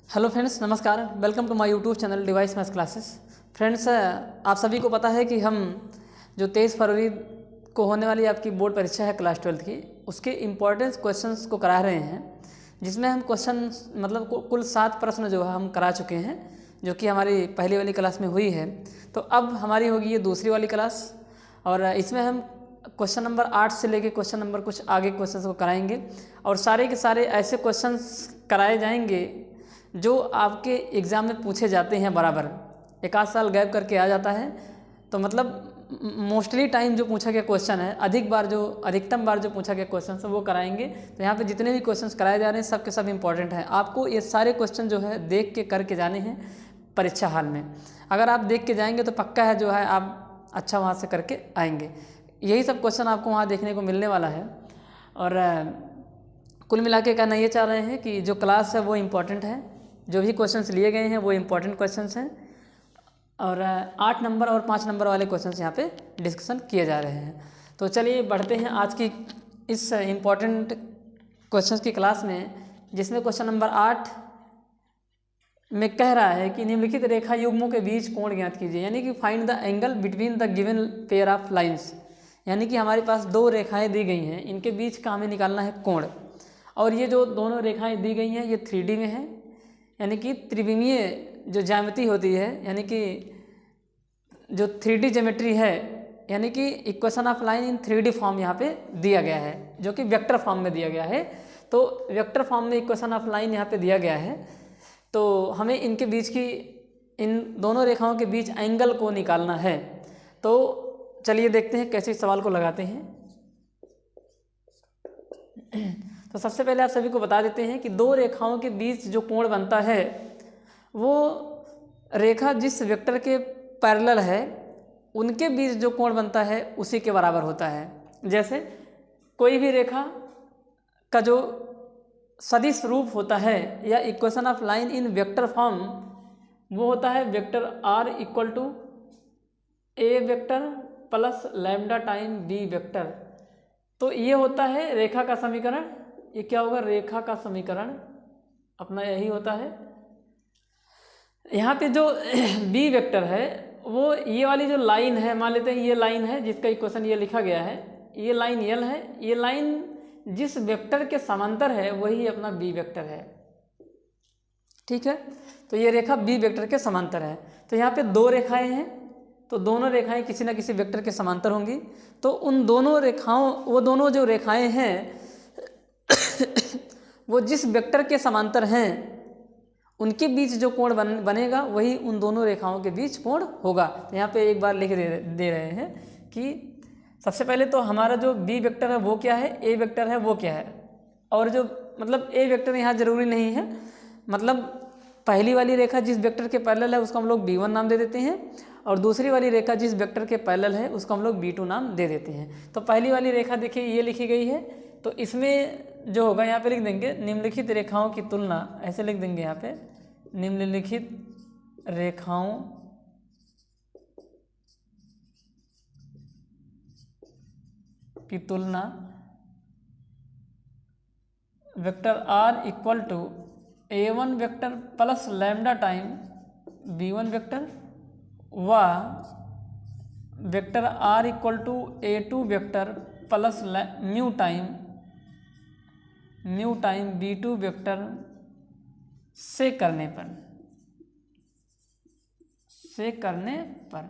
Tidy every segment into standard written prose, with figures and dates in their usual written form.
Hello friends, नमस्कार। Welcome to my YouTube channel device maths classes. Friends, आप सभी को पता है कि हम जो 23 फरवरी को होने वाली आपकी बोर्ड परीक्षा है क्लास 12 की, उसके इम्पोर्टेंस क्वेश्चंस को करा रहे हैं, जिसमें हम क्वेश्चन मतलब कुल 7 प्रश्न जो है हम करा चुके हैं, जो कि हमारी पहली वाली क्लास में हुई है। तो अब हमारी होगी ये दूसरी वाली क्लास, और इसमें हम क्वेश्चन नंबर 8 से लेके क्वेश्चन नंबर कुछ आगे क्वेश्चंस को कराएंगे, और सारे के सारे ऐसे क्वेश्चंस कराए जाएंगे जो आपके एग्ज़ाम में पूछे जाते हैं बराबर। एक आध साल गैप करके आ जाता है, तो मतलब मोस्टली टाइम जो पूछा गया क्वेश्चन है, अधिकतम बार जो पूछा गया क्वेश्चन है वो कराएंगे। तो यहाँ पे जितने भी क्वेश्चंस कराए जा रहे हैं सब के सब इंपॉर्टेंट हैं। आपको ये सारे क्वेश्चन जो है देख के करके जाने हैं परीक्षा हाल में। अगर आप देख के जाएंगे तो पक्का है जो है आप अच्छा वहाँ से करके आएंगे। यही सब क्वेश्चन आपको वहाँ देखने को मिलने वाला है। और कुल मिला के कहना ये चाह रहे हैं कि जो क्लास है वो इम्पॉर्टेंट है, जो भी क्वेश्चंस लिए गए हैं वो इम्पॉर्टेंट क्वेश्चंस हैं, और 8 नंबर और 5 नंबर वाले क्वेश्चंस यहाँ पे डिस्कशन किए जा रहे हैं। तो चलिए बढ़ते हैं आज की इस इम्पॉर्टेंट क्वेश्चंस की क्लास में, जिसमें क्वेश्चन नंबर 8 में कह रहा है कि निम्नलिखित रेखा युग्मों के बीच कोण ज्ञात कीजिए, यानी कि find the angle between the given pair of lines. यानी कि हमारे पास दो रेखाएँ दी गई हैं, इनके बीच का हमें निकालना है कोण। और ये जो दोनों रेखाएँ दी गई हैं ये 3D में है, यानी कि त्रिविमीय जो ज्यामिति होती है, यानी कि जो 3D ज्योमेट्री है, यानी कि equation of line in 3D form यहाँ पे दिया गया है, जो कि वेक्टर फॉर्म में दिया गया है। तो वेक्टर फॉर्म में इक्वेशन ऑफ लाइन यहाँ पे दिया गया है। तो हमें इनके बीच की, इन दोनों रेखाओं के बीच एंगल को निकालना है। तो चलिए देखते हैं कैसे इस सवाल को लगाते हैं। तो सबसे पहले आप सभी को बता देते हैं कि दो रेखाओं के बीच जो कोण बनता है वो रेखा जिस वेक्टर के पैरेलल है उनके बीच जो कोण बनता है उसी के बराबर होता है। जैसे कोई भी रेखा का जो सदिश रूप होता है या equation of line in vector form, वो होता है vector r equal to A vector plus lambda time B vector. तो ये होता है रेखा का समीकरण। ये क्या होगा? रेखा का समीकरण अपना यही होता है। यहाँ पे जो बी वेक्टर है वो ये वाली जो लाइन है, मान लेते हैं ये लाइन है जिसका इक्वेशन ये लिखा गया है, ये लाइन यल है। ये लाइन जिस वेक्टर के समांतर है वही अपना बी वेक्टर है, ठीक है। तो ये रेखा बी वेक्टर के समांतर है। तो यहाँ पे दो रेखाएं हैं, तो दोनों रेखाएं किसी न किसी वेक्टर के समांतर होंगी। तो उन दोनों रेखाओं, वो दोनों जो रेखाएं हैं वो जिस वेक्टर के समांतर हैं उनके बीच जो कोण बनेगा वही उन दोनों रेखाओं के बीच कोण होगा। तो यहाँ पे एक बार लिख दे रहे हैं कि सबसे पहले तो हमारा जो बी वेक्टर है वो क्या है, ए वेक्टर है वो क्या है। और जो मतलब ए वेक्टर यहाँ जरूरी नहीं है, मतलब पहली वाली रेखा जिस वेक्टर के पैरेलल है उसको हम लोग b1 नाम दे देते हैं, और दूसरी वाली रेखा जिस वेक्टर के पैरेलल है उसको हम लोग b2 नाम दे देते हैं। तो पहली वाली रेखा देखिए ये लिखी गई है, तो इसमें जो होगा यहाँ पे लिख देंगे निम्नलिखित रेखाओं की तुलना, ऐसे लिख देंगे यहाँ पे निम्नलिखित रेखाओं की तुलना vector r equal to a1 vector plus lambda time b1 vector व vector r equal to a2 vector plus mu time b2 vector से करने पर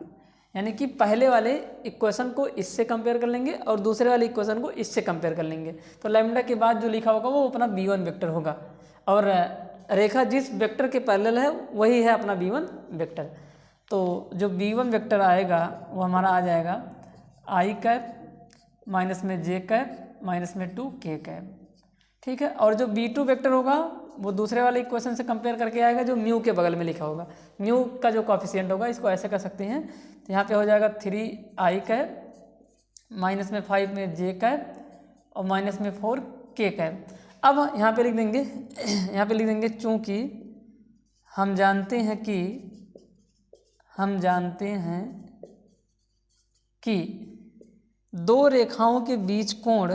यानी कि पहले वाले इक्वेशन को इससे कंपेयर कर लेंगे और दूसरे वाले इक्वेशन को इससे कंपेयर कर लेंगे। तो लैम्डा के बाद जो लिखा होगा वो अपना b1 वेक्टर होगा, और रेखा जिस वेक्टर के पैरेलल है वही है अपना b1 वेक्टर। तो जो b1 वेक्टर आएगा वो हमारा आ जाएगा i कैप माइनस में j कैप माइनस में 2k कैप, ठीक है। और जो b2 वेक्टर होगा वो दूसरे वाले इक्वेशन से कंपेयर करके आएगा जो म्यू के बगल में लिखा होगा। म्यू का जो कॉफिशिएंट होगा इसको ऐसे कर सकते हैं, तो यहाँ पे हो जाएगा 3i कैप माइनस में 5 में j कैप और माइनस में 4k कैप। अब यहाँ पे लिख देंगे चूँकि हम जानते हैं कि दो रेखाओं के बीच कोण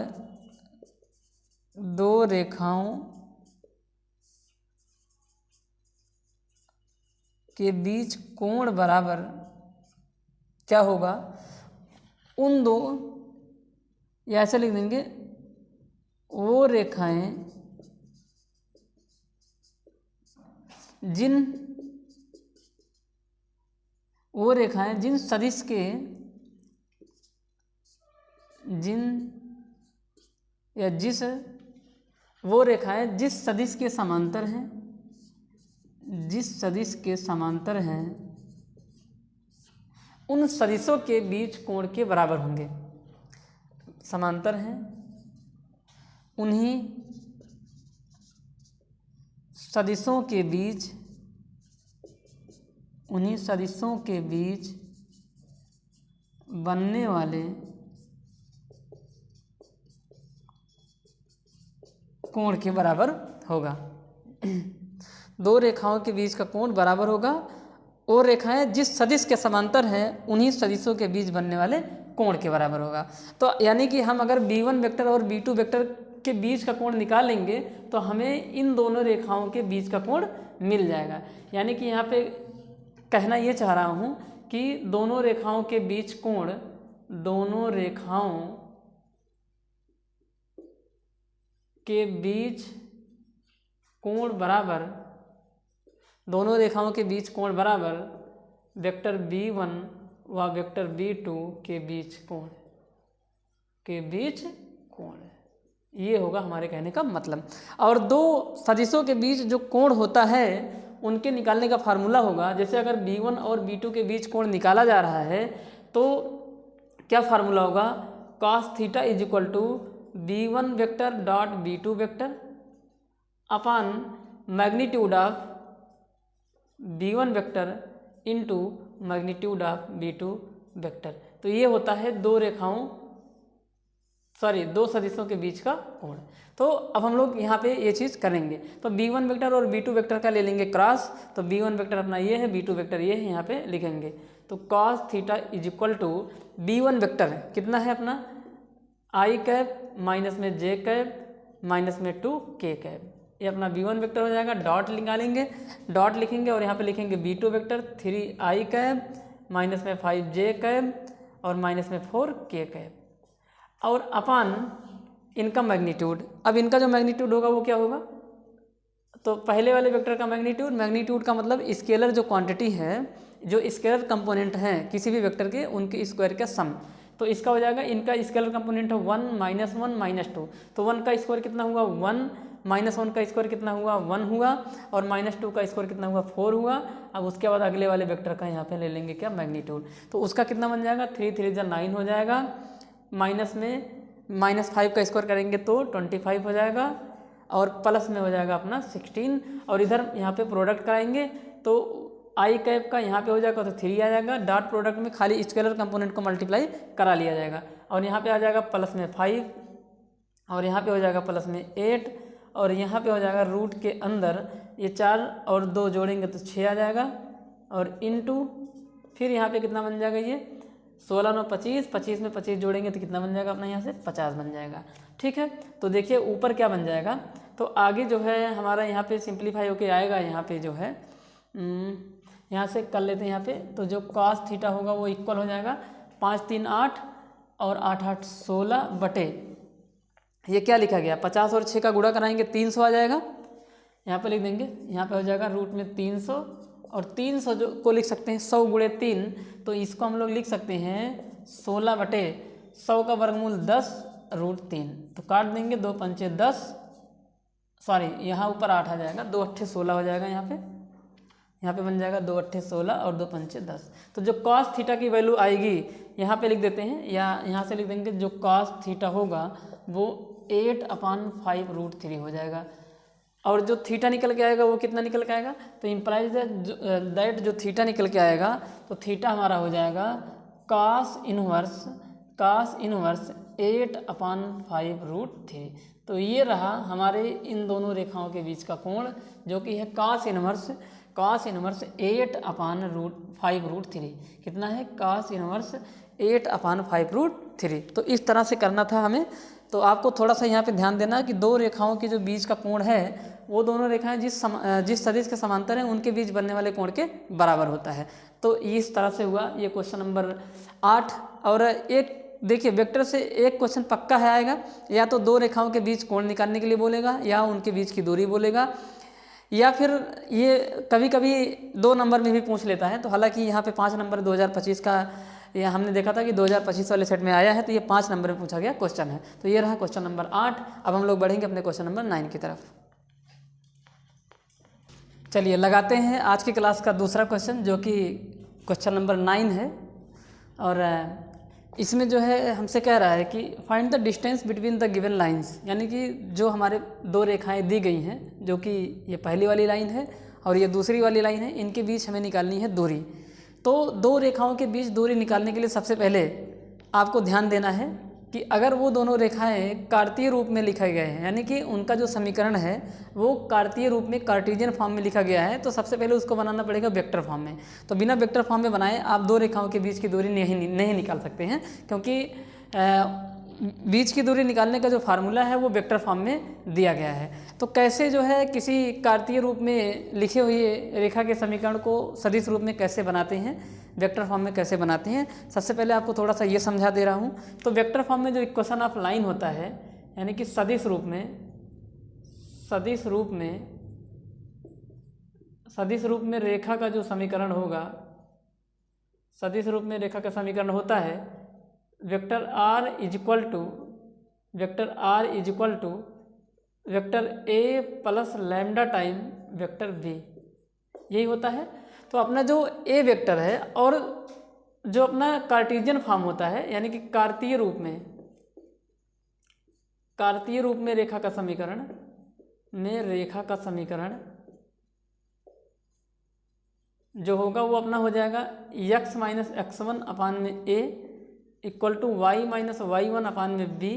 दो रेखाओं के बीच कोण बराबर क्या होगा, उन दो, या ऐसे लिख देंगे, वो रेखाएं जिन सदिश के वो रेखाएं जिस सदिश के समांतर हैं, उन सदिशों के बीच कोण के बराबर होंगे। समांतर हैं, उन्हीं सदिशों के बीच बनने वाले कोण के बराबर होगा। दो रेखाओं के बीच का कोण बराबर होगा, और रेखाएं जिस सदिश के समांतर हैं उन्हीं सदिशों के बीच बनने वाले कोण के बराबर होगा। तो यानी कि हम अगर b1 वेक्टर और b2 वेक्टर के बीच का कोण निकालेंगे तो हमें इन दोनों रेखाओं के बीच का कोण मिल जाएगा। यानी कि यहाँ पे कहना ये चाह रहा हूँ कि दोनों रेखाओं के बीच कोण, दोनों रेखाओं के बीच कोण बराबर वेक्टर b1 व वेक्टर b2 के बीच कोण ये होगा हमारे कहने का मतलब। और दो सदिशों के बीच जो कोण होता है उनके निकालने का फार्मूला होगा, जैसे अगर b1 और b2 के बीच कोण निकाला जा रहा है तो क्या फार्मूला होगा, cos theta is equal to b1 vector dot b2 vector upon magnitude of b1 vector into magnitude of b2 vector. तो ये होता है दो सदिशों के बीच का कोण। तो अब हम लोग यहाँ पे ये चीज़ करेंगे। तो b1 वेक्टर और b2 वेक्टर का ले लेंगे क्रॉस, तो b1 वेक्टर अपना ये है, b2 वेक्टर ये है, यहाँ पे लिखेंगे। तो cos theta is equal to b1 vector कितना है अपना i कैप माइनस में j कैप माइनस में 2k कैप, ये अपना b1 वेक्टर हो जाएगा। डॉट निकालेंगे, डॉट लिखेंगे और यहाँ पे लिखेंगे b2 vector 3i cap minus में 5j कैप और माइनस में 4k कैप और अपान इनका मैग्नीट्यूड। अब इनका जो मैग्नीट्यूड होगा वो क्या होगा, तो पहले वाले वेक्टर का मैग्नीट्यूड का मतलब स्केलर जो क्वांटिटी है, जो स्केलर कंपोनेंट हैं किसी भी वेक्टर के, उनके स्क्वायर का सम। तो इसका हो जाएगा, इनका स्केलर कंपोनेंट है 1 -1 -2, तो 1 का स्क्वायर कितना हुआ 1, -1 का स्क्वायर कितना हुआ 1 हुआ और -2 का स्क्वायर कितना हुआ 4 हुआ। अब उसके बाद अगले वाले वेक्टर का यहाँ पे ले लेंगे क्या मैग्नीट्यूड, तो उसका कितना बन जाएगा 3 3 9 हो जाएगा, माइनस में -5 का स्क्वायर करेंगे तो 25 हो जाएगा और प्लस में हो जाएगा अपना 16। और इधर यहाँ पे प्रोडक्ट कराएंगे तो आई कैप का यहाँ पे हो जाएगा तो 3 आ जाएगा, डॉट प्रोडक्ट में खाली स्केलर कंपोनेंट को मल्टीप्लाई करा लिया जाएगा और यहाँ पे आ जाएगा प्लस में 5 और यहाँ पे हो जाएगा प्लस में 8 और यहाँ पे हो जाएगा रूट के अंदर ये 4 और 2 जोड़ेंगे तो 6 आ जाएगा और इनटू फिर यहाँ पे कितना बन जाएगा, ये 16 9 25, 25 में 25 जोड़ेंगे तो कितना बन जाएगा अपना यहाँ से 50 बन जाएगा। ठीक है, तो देखिए ऊपर क्या बन जाएगा, तो आगे जो है हमारा यहाँ पे सिंप्लीफाई होके आएगा, यहाँ पे जो है यहाँ से कर लेते हैं यहाँ पे, तो जो cos थीटा होगा वो इक्वल हो जाएगा 5 3 8 और 8 8 16 बटे ये क्या लिखा गया 50 और 6 का गुणा कराएंगे 300 आ जाएगा, यहाँ पे लिख देंगे, यहाँ पे हो जाएगा रूट में 300 और 300 जो को लिख सकते हैं 100 गुणे 3, तो इसको हम लोग लिख सकते हैं 16 बटे 100 का वर्गमूल 10 रूट 3, तो काट देंगे 2 पंचे 10, सॉरी यहाँ ऊपर 8 आ जाएगा, 2 अट्ठे 16 हो जाएगा, यहाँ पे बन जाएगा 2 अट्ठे 16 और 2 पंचे 10। तो जो cos थीटा की वैल्यू आएगी यहाँ पे लिख देते हैं या यहाँ से लिख देंगे, जो cos थीटा होगा वो 8/5 रूट 3 हो जाएगा और जो थीटा निकल के आएगा वो कितना निकल के आएगा, तो इम्प्लाइज दैट जो थीटा निकल के आएगा तो थीटा हमारा हो जाएगा cos इनवर्स 8/5 रूट 3। तो ये रहा हमारे इन दोनों रेखाओं के बीच का कोण जो कि है cos इनवर्स 8/5 रूट 3, कितना है cos इनवर्स 8/5 रूट 3। तो इस तरह से करना था हमें। तो आपको थोड़ा सा यहाँ पे ध्यान देना कि दो रेखाओं के जो बीच का कोण है वो दोनों रेखाएं जिस सदिश के समांतर हैं उनके बीच बनने वाले कोण के बराबर होता है। तो इस तरह से हुआ ये क्वेश्चन नंबर 8। और एक देखिए वेक्टर से एक क्वेश्चन पक्का है आएगा, या तो दो रेखाओं के बीच कोण निकालने के लिए बोलेगा, या उनके बीच की दूरी बोलेगा, या फिर ये कभी कभी 2 नंबर में भी पूछ लेता है। तो हालांकि यहाँ पे 5 नंबर 2025 का ये हमने देखा था कि 2025 वाले सेट में आया है, तो ये 5 नंबर में पूछा गया क्वेश्चन है। तो ये रहा क्वेश्चन नंबर 8। अब हम लोग बढ़ेंगे अपने क्वेश्चन नंबर 9 की तरफ। चलिए लगाते हैं आज की क्लास का दूसरा क्वेश्चन, जो कि क्वेश्चन नंबर 9 है। और इसमें जो है हमसे कह रहा है कि find the distance between the given lines, यानी कि जो हमारे 2 रेखाएं दी गई हैं, जो कि ये पहली वाली लाइन है और ये दूसरी वाली लाइन है, इनके बीच हमें निकालनी है दूरी। तो 2 रेखाओं के बीच दूरी निकालने के लिए सबसे पहले आपको ध्यान देना है कि अगर वो दोनों रेखाएं कार्तीय रूप में लिखे गए हैं, यानी कि उनका जो समीकरण है वो कार्तीय रूप में कार्टेशियन फॉर्म में लिखा गया है, तो सबसे पहले उसको बनाना पड़ेगा वेक्टर फॉर्म में। तो बिना वेक्टर फॉर्म में बनाए आप 2 रेखाओं के बीच की दूरी नहीं निकाल सकते हैं, क्योंकि बीच की दूरी निकालने का जो फार्मूला है वो वेक्टर फॉर्म में दिया गया है। तो कैसे जो है किसी कार्तीय रूप में लिखे हुए रेखा के समीकरण को सदिश रूप में कैसे बनाते हैं, वेक्टर फॉर्म में कैसे बनाते हैं, सबसे पहले आपको थोड़ा सा ये समझा दे रहा हूँ। तो वेक्टर फॉर्म में जो इक्वेशन ऑफ लाइन होता है, यानी कि सदिश रूप में रेखा का जो समीकरण होगा, सदिश रूप में रेखा का समीकरण होता है vector R is equal to vector A plus lambda time vector B, यही होता है। तो अपना जो A वेक्टर है और जो अपना कार्टेशियन फॉर्म होता है, यानी कि कार्तीय रूप में रेखा का समीकरण जो होगा वो अपना हो जाएगा x माइनस x1 अपान में A equal to y minus y1 upon में b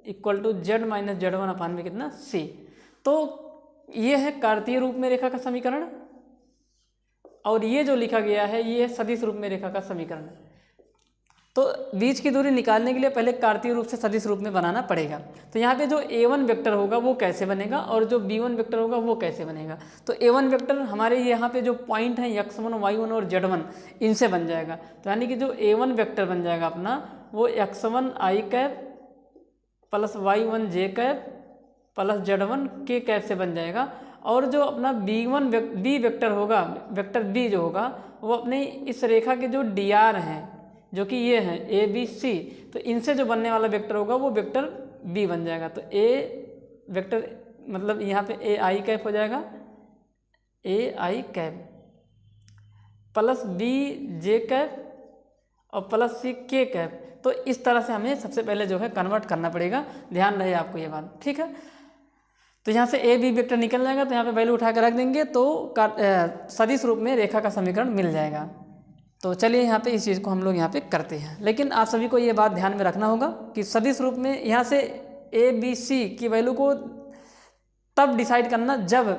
equal to z minus z1 upon में कितना c। तो ये है कार्तीय रूप में रेखा का समीकरण, और ये जो लिखा गया है ये है सदिश रूप में रेखा का समीकरण। तो बीच की दूरी निकालने के लिए पहले कार्तीय रूप से सदिश रूप में बनाना पड़ेगा। तो यहाँ पे जो a1 वेक्टर होगा वो कैसे बनेगा और जो b1 वेक्टर होगा वो कैसे बनेगा। तो a1 वेक्टर हमारे यहाँ पे जो पॉइंट हैं x1 y1 और z1 इनसे बन जाएगा। तो यानी कि जो a1 वेक्टर बन जाएगा अपना वो x1 i cap plus y1 j cap plus z1 k cap से बन जाएगा। और जो अपना b वेक्टर होगा, वेक्टर b जो होगा वो अपने इस रेखा के जो dr हैं, जो कि ये है ए बी सी, तो इनसे जो बनने वाला वेक्टर होगा वो वेक्टर बी बन जाएगा। तो ए वेक्टर मतलब यहाँ पे ए आई कैप हो जाएगा, A I cap plus B J cap और प्लस सी के कैप। तो इस तरह से हमें सबसे पहले जो है कन्वर्ट करना पड़ेगा, ध्यान रहे आपको ये बात, ठीक है। तो यहाँ से ए बी वेक्टर निकल जाएगा, तो यहाँ पे वैल्यू उठा कर रख देंगे तो सदिश रूप में रेखा का समीकरण मिल जाएगा। तो चलिए यहाँ पे इस चीज़ को हम लोग यहाँ पे करते हैं, लेकिन आप सभी को ये बात ध्यान में रखना होगा कि सदिश रूप में यहाँ से ए बी सी की वैल्यू को तब डिसाइड करना जब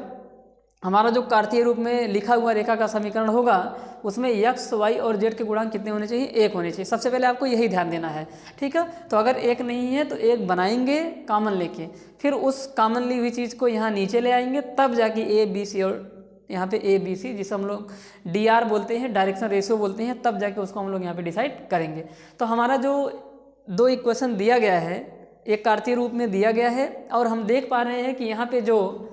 हमारा जो कार्तीय रूप में लिखा हुआ रेखा का समीकरण होगा उसमें x, y और z के गुणांक कितने होने चाहिए, 1 होने चाहिए। सबसे पहले आपको यही ध्यान देना है, ठीक है। तो अगर 1 नहीं है तो 1 बनाएंगे कॉमन लेके, फिर उस कॉमन ली हुई चीज़ को यहाँ नीचे ले आएंगे, तब जाके ए बी सी और यहाँ पे ए बी सी जिसे हम लोग DR बोलते हैं, डायरेक्शन रेशियो बोलते हैं, तब जाके उसको हम लोग यहाँ पे डिसाइड करेंगे। तो हमारा जो 2 इक्वेशन दिया गया है एक कार्तीय रूप में दिया गया है, और हम देख पा रहे हैं कि यहाँ पे जो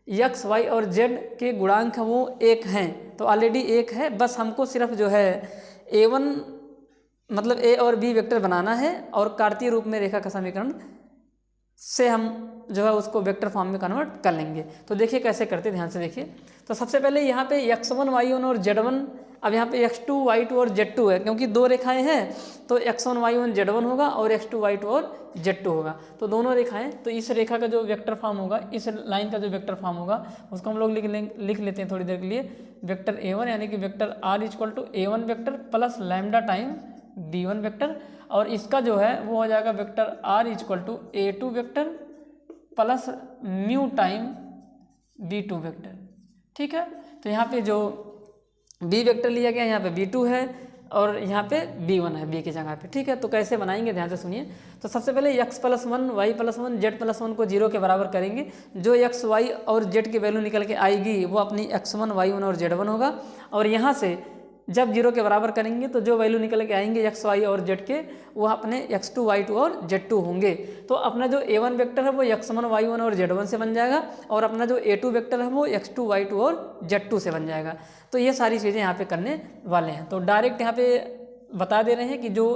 x, y और z के गुणांक हैं वो 1 हैं, तो ऑलरेडी 1 है। बस हमको सिर्फ जो है a1 मतलब a और b वेक्टर बनाना है, और कार्तीय रूप में रेखा का समीकरण से हम जो है उसको वेक्टर फॉर्म में कन्वर्ट कर लेंगे। तो देखिए कैसे करते, ध्यान से देखिए। तो सबसे पहले यहाँ पे x1 y1 और z1, अब यहाँ पे x2 y2 और z2 है, क्योंकि 2 रेखाएं हैं तो x1 y1 z1 होगा और x2 y2 और z2 होगा। तो दोनों रेखाएं, तो इस रेखा का जो वेक्टर फॉर्म होगा, इस लाइन का जो वेक्टर फॉर्म होगा उसको हम लोग लिख लेते हैं थोड़ी देर के लिए। वेक्टर a1 यानी कि vector r equal to a1 vector plus lambda time b1 vector, और इसका जो है वो हो जाएगा vector r equal to a2 vector plus mu time b2 vector, ठीक है। तो यहाँ पे जो b वेक्टर लिया गया यहाँ पे b2 है, और यहाँ पे b1 है b की जगह पे, ठीक है। तो कैसे बनाएंगे ध्यान से सुनिए। तो सबसे पहले x+1 y+1 z+1 को 0 के बराबर करेंगे। जो x y और z की वैल्यू निकल के आएगी वो अपनी x1 y1 और z1 होगा। और यहाँ से जब 0 के बराबर करेंगे तो जो वैल्यू निकल के आएंगे x y और z के वो अपने x2 y2 और z2 होंगे। तो अपना जो a1 वेक्टर है वो x1 y1 और z1 से बन जाएगा और अपना जो a2 वेक्टर है वो x2 y2 और z2 से बन जाएगा। तो ये सारी चीज़ें यहाँ पे करने वाले हैं। तो डायरेक्ट यहाँ पे बता दे रहे हैं कि जो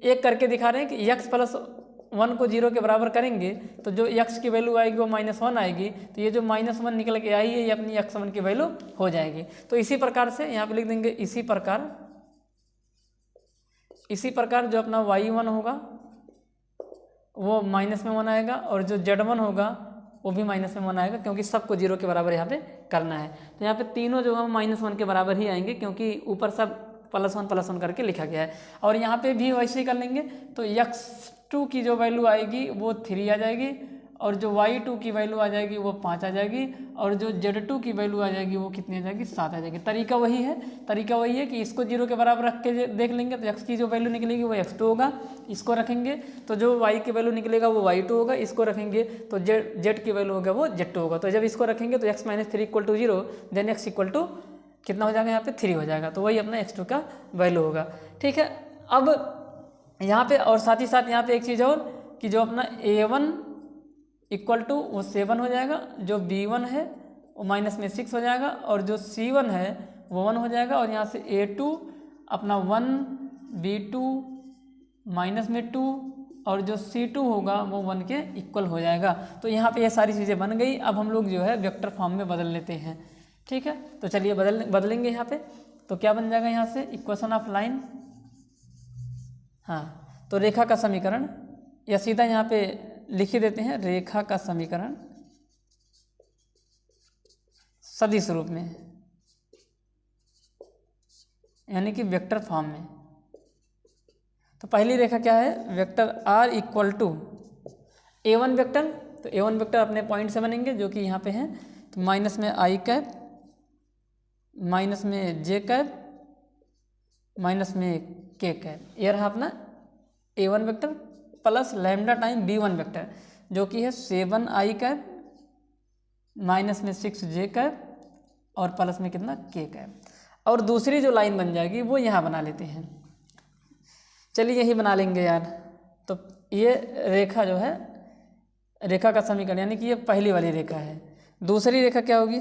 एक करके दिखा रहे हैं कि x+1 को 0 के बराबर करेंगे तो जो x की वैल्यू आएगी वो -1 आएगी। तो ये जो -1 निकल के आई है ये अपनी x1 की वैल्यू हो जाएगी। तो इसी प्रकार से यहाँ पे लिख देंगे इसी प्रकार जो अपना y1 होगा वो -1 आएगा और जो z1 होगा वो भी -1 आएगा, क्योंकि सबको 0 के बराबर यहाँ पे करना है। तो यहाँ पे तीनों जो है -1 के बराबर ही आएंगे, क्योंकि ऊपर सब +1 करके लिखा गया है। और यहाँ पे भी वैसे ही कर लेंगे। तो x2 की जो वैल्यू आएगी वो 3 आ जाएगी और जो y2 की वैल्यू आ जाएगी वो 5 आ जाएगी और जो z2 की वैल्यू आ जाएगी वो कितनी आ जाएगी 7 आ जाएगी। तरीका वही है कि इसको 0 के बराबर रख के देख लेंगे तो x की जो वैल्यू निकलेगी वो x2 होगा। इसको रखेंगे तो जो y की वैल्यू निकलेगा वो y2 होगा। इसको रखेंगे तो z की वैल्यू होगा वो z2 होगा। तो जब इसको रखेंगे तो x - 3 = 0 देन x = कितना हो जाएगा यहाँ पे 3 हो जाएगा। तो वही अपना x2 का वैल्यू होगा, ठीक है। अब यहाँ पे और साथ ही साथ यहाँ पे एक चीज़ और कि जो अपना a1 = वो 7 हो जाएगा, जो b1 है वो -6 हो जाएगा और जो c1 है वो 1 हो जाएगा और यहाँ से a2 अपना 1 b2 -2 और जो c2 होगा वो 1 के इक्वल हो जाएगा। तो यहाँ पे ये सारी चीज़ें बन गई। अब हम लोग जो है वेक्टर फॉर्म में बदल लेते हैं, ठीक है। तो चलिए बदलेंगे यहाँ पे। तो क्या बन जाएगा यहाँ से इक्वेशन ऑफ लाइन, हाँ। तो रेखा का समीकरण या सीधा यहाँ पे लिख ही देते हैं, रेखा का समीकरण सदिश रूप में, यानी कि वेक्टर फॉर्म में। तो पहली रेखा क्या है, वेक्टर r = a1 वेक्टर। तो a1 वेक्टर अपने पॉइंट से बनेंगे जो कि यहाँ पे हैं। तो माइनस में i कैप, माइनस में j कैप, माइनस में k कैप, ये रहा अपना a1 vector plus lambda time b1 vector जो कि है 7i कैप, माइनस में 6j कैप और प्लस में कितना k कैप। और दूसरी जो लाइन बन जाएगी वो यहाँ बना लेते हैं। चलिए यही बना लेंगे यार। तो ये रेखा जो है रेखा का समीकरण, यानी कि ये पहली वाली रेखा है। दूसरी रेखा क्या होगी,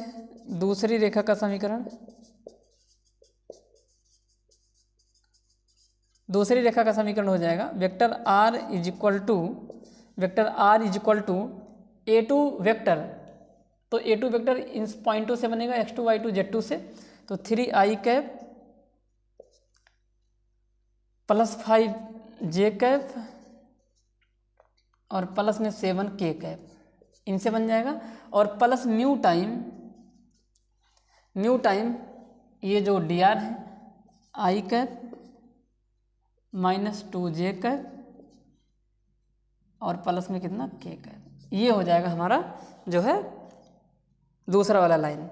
दूसरी रेखा का समीकरण, दूसरी रेखा का समीकरण हो जाएगा वेक्टर r = a2 वेक्टर। तो a2 वेक्टर इन पॉइंटों से बनेगा x2 y2 z2 से। तो 3i cap plus 5j cap और प्लस में 7k कैप, इनसे बन जाएगा। और प्लस म्यू टाइम ये जो dr है i कैप -2j कैप और प्लस में कितना k कैप, ये हो जाएगा हमारा जो है दूसरा वाला लाइन।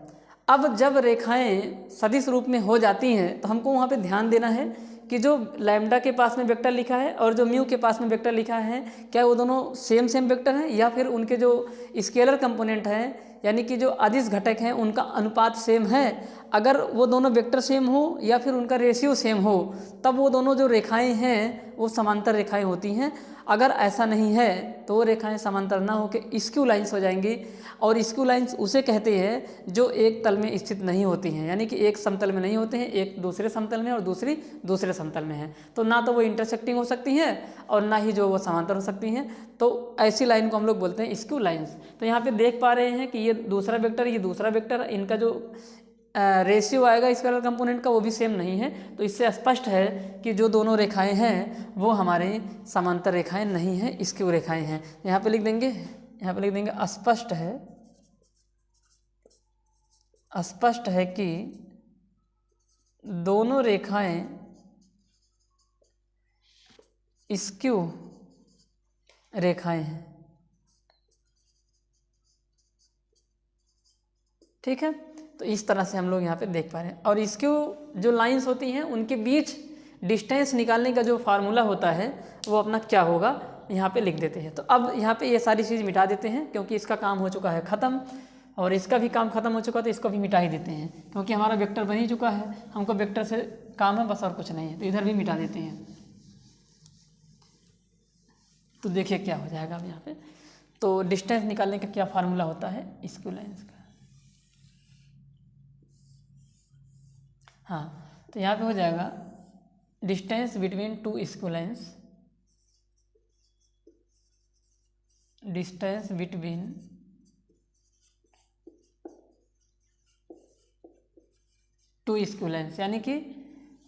अब जब रेखाएं सदिश रूप में हो जाती हैं तो हमको वहाँ पे ध्यान देना है कि जो लैम्डा के पास में वेक्टर लिखा है और जो म्यू के पास में वेक्टर लिखा है क्या वो दोनों सेम वेक्टर हैं या फिर उनके जो स्केलर कंपोनेंट हैं यानी कि जो अदिश घटक हैं उनका अनुपात सेम है। अगर वो दोनों वेक्टर सेम हो या फिर उनका रेशियो सेम हो तब वो दोनों जो रेखाएं हैं वो समांतर रेखाएं होती हैं। अगर ऐसा नहीं है तो वो रेखाएं समांतर ना होकर स्क्यू लाइंस हो जाएंगी। और स्क्यू लाइंस उसे कहते हैं जो एक तल में स्थित नहीं होती हैं, यानी कि एक समतल में नहीं होते हैं, एक दूसरे समतल में और दूसरी दूसरे समतल में है। तो ना तो वो इंटरसेक्टिंग हो सकती हैं और ना ही जो वो समांतर हो सकती हैं। तो ऐसी लाइन को हम लोग बोलते हैं स्क्यू लाइंस। तो यहाँ पे देख पा रहे हैं कि ये दूसरा वेक्टर, ये दूसरा वेक्टर, इनका जो रेशियो आएगा स्केलर कंपोनेंट का वो भी सेम नहीं है। तो इससे स्पष्ट है कि जो दोनों रेखाएं हैं वो हमारे समांतर रेखाएं नहीं हैं, स्क्यू रेखाएं हैं। यहाँ पे लिख देंगे स्पष्ट है कि दोनों रेखाएं स्क्यू रेखाएं हैं, ठीक है। तो इस तरह से हम लोग यहाँ पे देख पा रहे हैं। और स्क्यू जो लाइंस होती हैं उनके बीच डिस्टेंस निकालने का जो फार्मूला होता है वो अपना क्या होगा यहाँ पे लिख देते हैं। तो अब यहाँ पे ये सारी चीज़ मिटा देते हैं क्योंकि इसका काम हो चुका है ख़त्म और इसका भी काम ख़त्म हो चुका है, तो इसको भी मिटा ही देते हैं क्योंकि हमारा वेक्टर बन ही चुका है, हमको वेक्टर से काम है बस और कुछ नहीं है। तो इधर भी मिटा देते हैं। तो देखिए क्या हो जाएगा अब यहाँ पे। तो डिस्टेंस निकालने का क्या फार्मूला होता है इक्विवेलेंस का। हाँ, तो यहाँ पे हो जाएगा distance between two equivalence, distance between two equivalence, यानी कि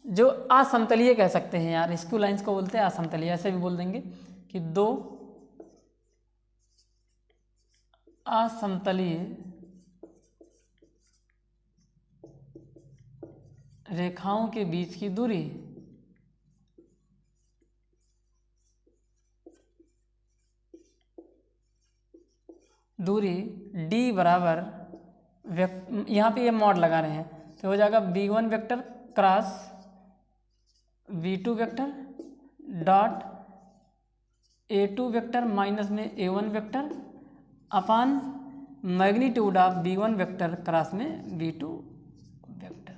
जो असमतलीय कह सकते हैं यार, इक्विवेलेंस को बोलते हैं असमतलीय, ऐसे भी बोल देंगे कि दो असमतलीय रेखाओं के बीच की दूरी d बराबर यहाँ पे ये मॉड लगा रहे हैं तो हो जाएगा v1 vector cross v2 vector dot a2 vector minus में a1 vector upon magnitude of v1 vector cross में v2 वेक्टर,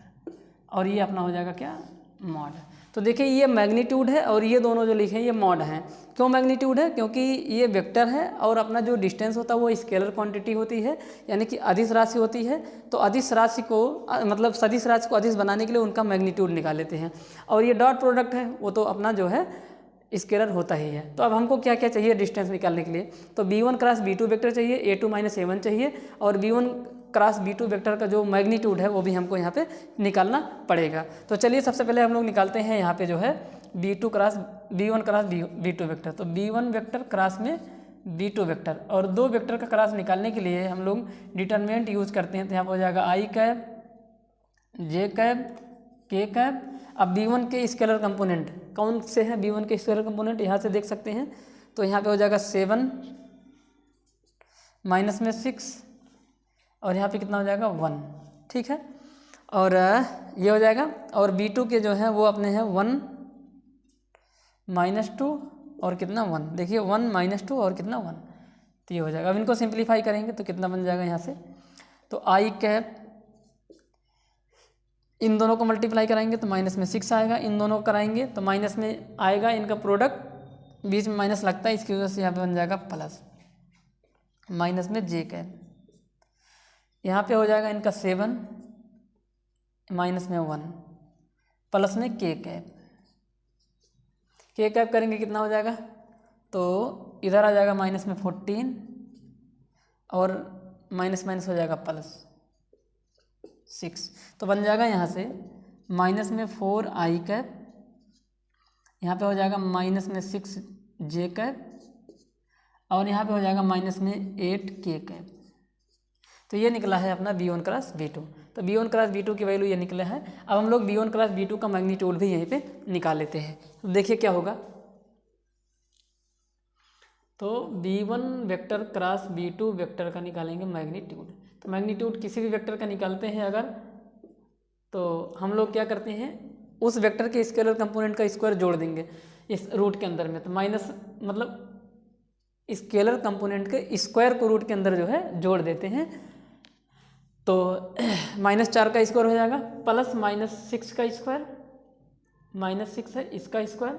और ये अपना हो जाएगा क्या मॉड। तो देखिए ये मैग्नीट्यूड है और ये दोनों जो लिखे हैं ये मॉड हैं। क्यों मैग्नीट्यूड है? क्योंकि ये वेक्टर है और अपना जो डिस्टेंस होता है वो स्केलर क्वांटिटी होती है, यानी कि अदिश राशि होती है। तो अदिश राशि को मतलब सदिश राशि को अदिश बनाने के लिए उनका मैग्नीट्यूड निकाल लेते हैं। और ये डॉट प्रोडक्ट है वो तो अपना जो है स्केलर होता ही है। तो अब हमको क्या क्या चाहिए डिस्टेंस निकालने के लिए? तो b1 क्रॉस b2 वेक्टर चाहिए, a2 माइनस a1 चाहिए, और b1 क्रॉस b2 वेक्टर का जो मैग्नीट्यूड है वो भी हमको यहाँ पे निकालना पड़ेगा। तो चलिए सबसे पहले हम लोग निकालते हैं यहाँ पे जो है b1 क्रॉस b2 वेक्टर। तो b1 वेक्टर क्रॉस में b2 वेक्टर, और दो वेक्टर का क्रॉस निकालने के लिए हम लोग डिटरमिनेंट यूज करते हैं। तो यहाँ पर हो जाएगा i cap j cap k cap. अब b1 के स्केलर कंपोनेंट कौन से हैं? b1 के स्केलर कंपोनेंट यहाँ से देख सकते हैं। तो यहाँ पे हो जाएगा 7 माइनस में 6 और यहाँ पे कितना हो जाएगा 1, ठीक है। और ये हो जाएगा, और b2 के जो है वो अपने हैं 1 माइनस 2 और कितना 1, देखिए 1 माइनस 2 और कितना 1, तो ये हो जाएगा। अब इनको सिंप्लीफाई करेंगे तो कितना बन जाएगा यहाँ से, तो i कैप इन दोनों को मल्टीप्लाई कराएंगे तो माइनस में 6 आएगा, इन दोनों को कराएंगे तो माइनस में आएगा, इनका प्रोडक्ट बीच में माइनस लगता है, इसकी वजह से यहाँ पे बन जाएगा प्लस, माइनस में जे कैप। यहाँ पे हो जाएगा इनका 7 माइनस में 1 प्लस में के कैप। के कैप करेंगे कितना हो जाएगा, तो इधर आ जाएगा माइनस में 14 और माइनस माइनस हो जाएगा प्लस 6, तो बन जाएगा यहाँ से माइनस में 4 आई कैप, यहाँ पे हो जाएगा माइनस में 6 जे कैप, और यहाँ पे हो जाएगा माइनस में 8 के कैप। तो ये निकला है अपना b1 क्रॉस b2। तो b1 क्रॉस b2 की वैल्यू ये निकला है। अब हम लोग b1 क्रॉस b2 का मैग्नीट्यूड भी यहीं पे निकाल लेते हैं। तो देखिए क्या होगा, तो b1 vector cross b2 vector का निकालेंगे मैग्नीट्यूड। तो मैग्नीट्यूड किसी भी वेक्टर का निकालते हैं अगर, तो हम लोग क्या करते हैं उस वेक्टर के स्केलर कंपोनेंट का स्क्वायर जोड़ देंगे इस रूट के अंदर में। तो माइनस मतलब स्केलर कंपोनेंट के स्क्वायर को रूट के अंदर जो है जोड़ देते हैं। तो -4 का स्क्वायर हो जाएगा प्लस -6 का स्क्वायर, -6 है इसका स्क्वायर,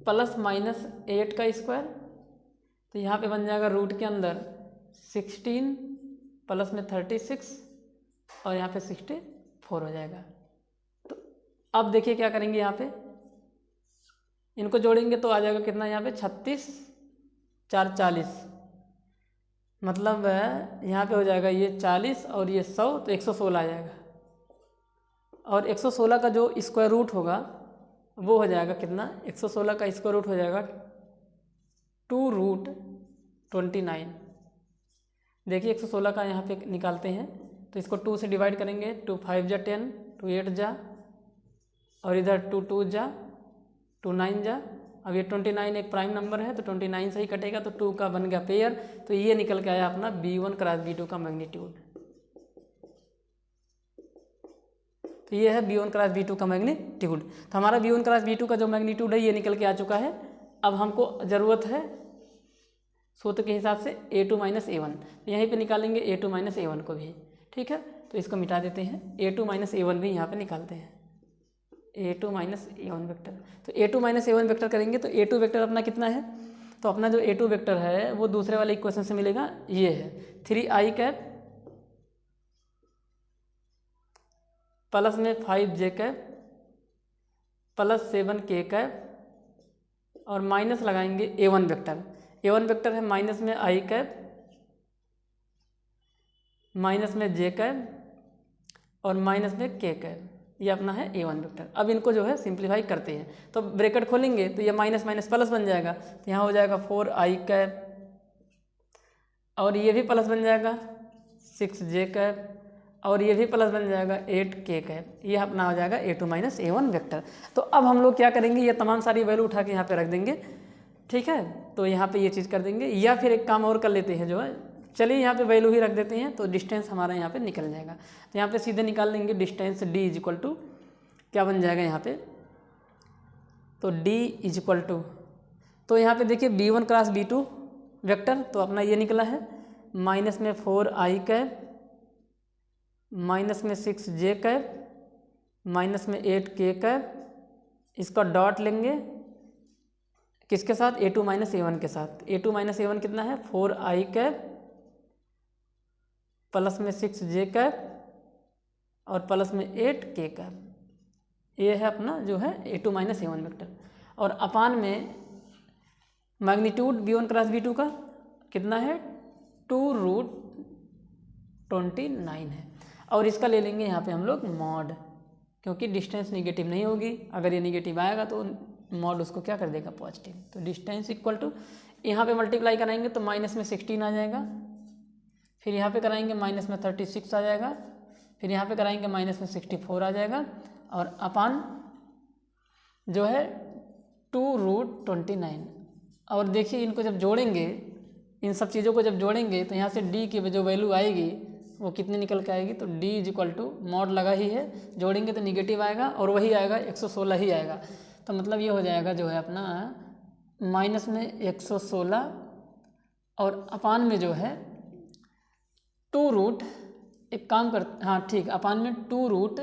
प्लस -8 का स्क्वायर। तो यहाँ पे बन जाएगा रूट के अंदर 16 प्लस में 36 और यहाँ पे 64 हो जाएगा। तो अब देखिए क्या करेंगे, यहाँ पे इनको जोड़ेंगे तो आ जाएगा कितना, यहाँ पे 36 4 40, मतलब यहाँ पे हो जाएगा ये 40 और ये 100, तो 116 आ जाएगा। और 116 का जो स्क्वायर रूट होगा वो हो जाएगा कितना, 116 का स्क्वायर रूट हो जाएगा 2√29। देखिए 116 का यहाँ पे निकालते हैं तो इसको 2 से डिवाइड करेंगे, 2 5 जा 10, 2 8 जा, और इधर 2 2 जा, 2 9 जा। अब ये 29 एक प्राइम नंबर है तो 29 से ही कटेगा, तो 2 का बन गया पेयर। तो ये निकल के आया अपना b1 क्रॉस b2 का मैग्नीट्यूड। तो ये है V1 क्रॉस V2 का मैग्नीट्यूड। तो हमारा V1 क्रॉस V2 का जो मैग्नीट्यूड है ये निकल के आ चुका है। अब हमको ज़रूरत है सूत्र के हिसाब से A2 माइनस A1, यहीं पे निकालेंगे A2 माइनस A1 को भी। ठीक है, तो इसको मिटा देते हैं, A2 माइनस A1 भी यहाँ पे निकालते हैं, A2 माइनस A1 वेक्टर। तो A2 माइनस A1 वेक्टर करेंगे तो A2 वेक्टर अपना कितना है, तो अपना जो A2 वेक्टर है वो दूसरे वाले इक्वेशन से मिलेगा, ये है 3i कैप प्लस में 5j cap plus 7k cap और माइनस लगाएंगे A1 वेक्टर। A1 वेक्टर है माइनस में i कैप माइनस में j कैप और माइनस में k कैप, ये अपना है A1 वेक्टर। अब इनको जो है सिंप्लीफाई करते हैं, तो ब्रैकेट खोलेंगे तो ये माइनस माइनस प्लस बन जाएगा, तो यहाँ हो जाएगा 4i कैप और ये भी प्लस बन जाएगा 6j कैप और ये भी प्लस बन जाएगा 8k कैप, ये अपना हो जाएगा A2 माइनस A1 वेक्टर। तो अब हम लोग क्या करेंगे, ये तमाम सारी वैल्यू उठा के यहाँ पे रख देंगे। ठीक है, तो यहाँ पे ये चीज़ कर देंगे, या फिर एक काम और कर लेते हैं जो है, चलिए यहाँ पे वैल्यू ही रख देते हैं, तो डिस्टेंस हमारा यहाँ पे निकल जाएगा। तो यहाँ पे सीधे निकाल लेंगे distance D is equal to क्या बन जाएगा यहाँ पे, तो D इज इक्वल टू, तो यहाँ पे देखिए V1 क्रॉस V2 वेक्टर तो अपना ये निकला है माइनस में 4i कैप माइनस में 6j कैप माइनस में 8k कैप, इसका डॉट लेंगे किसके साथ, A2 माइनस A1 के साथ। A2 माइनस A1 कितना है 4i कैप प्लस में 6j कैप और प्लस में 8k कैप, ये है अपना जो है A2 माइनस A1 वेक्टर। और अपान में मैग्नीट्यूड V1 क्रॉस V2 का कितना है 2√29 है, और इसका ले लेंगे यहाँ पे हम लोग मॉड, क्योंकि डिस्टेंस निगेटिव नहीं होगी, अगर ये निगेटिव आएगा तो मॉड उसको क्या कर देगा पॉजिटिव। तो डिस्टेंस इक्वल टू, यहाँ पे मल्टीप्लाई कराएंगे तो माइनस में 16 आ जाएगा, फिर यहाँ पे कराएंगे माइनस में 36 आ जाएगा, फिर यहाँ पे कराएंगे माइनस में 64 आ जाएगा, और अपान जो है 2√29। और देखिए इनको जब जोड़ेंगे, इन सब चीज़ों को जब जोड़ेंगे तो यहाँ से D की जो वैल्यू आएगी वो कितनी निकल के आएगी, तो D is equal to mod लगा ही है, जोड़ेंगे तो निगेटिव आएगा और वही आएगा 116 ही आएगा। तो मतलब ये हो जाएगा जो है अपना माइनस में 116 और अपान में जो है 2 एक काम कर, हाँ ठीक, अपान में 2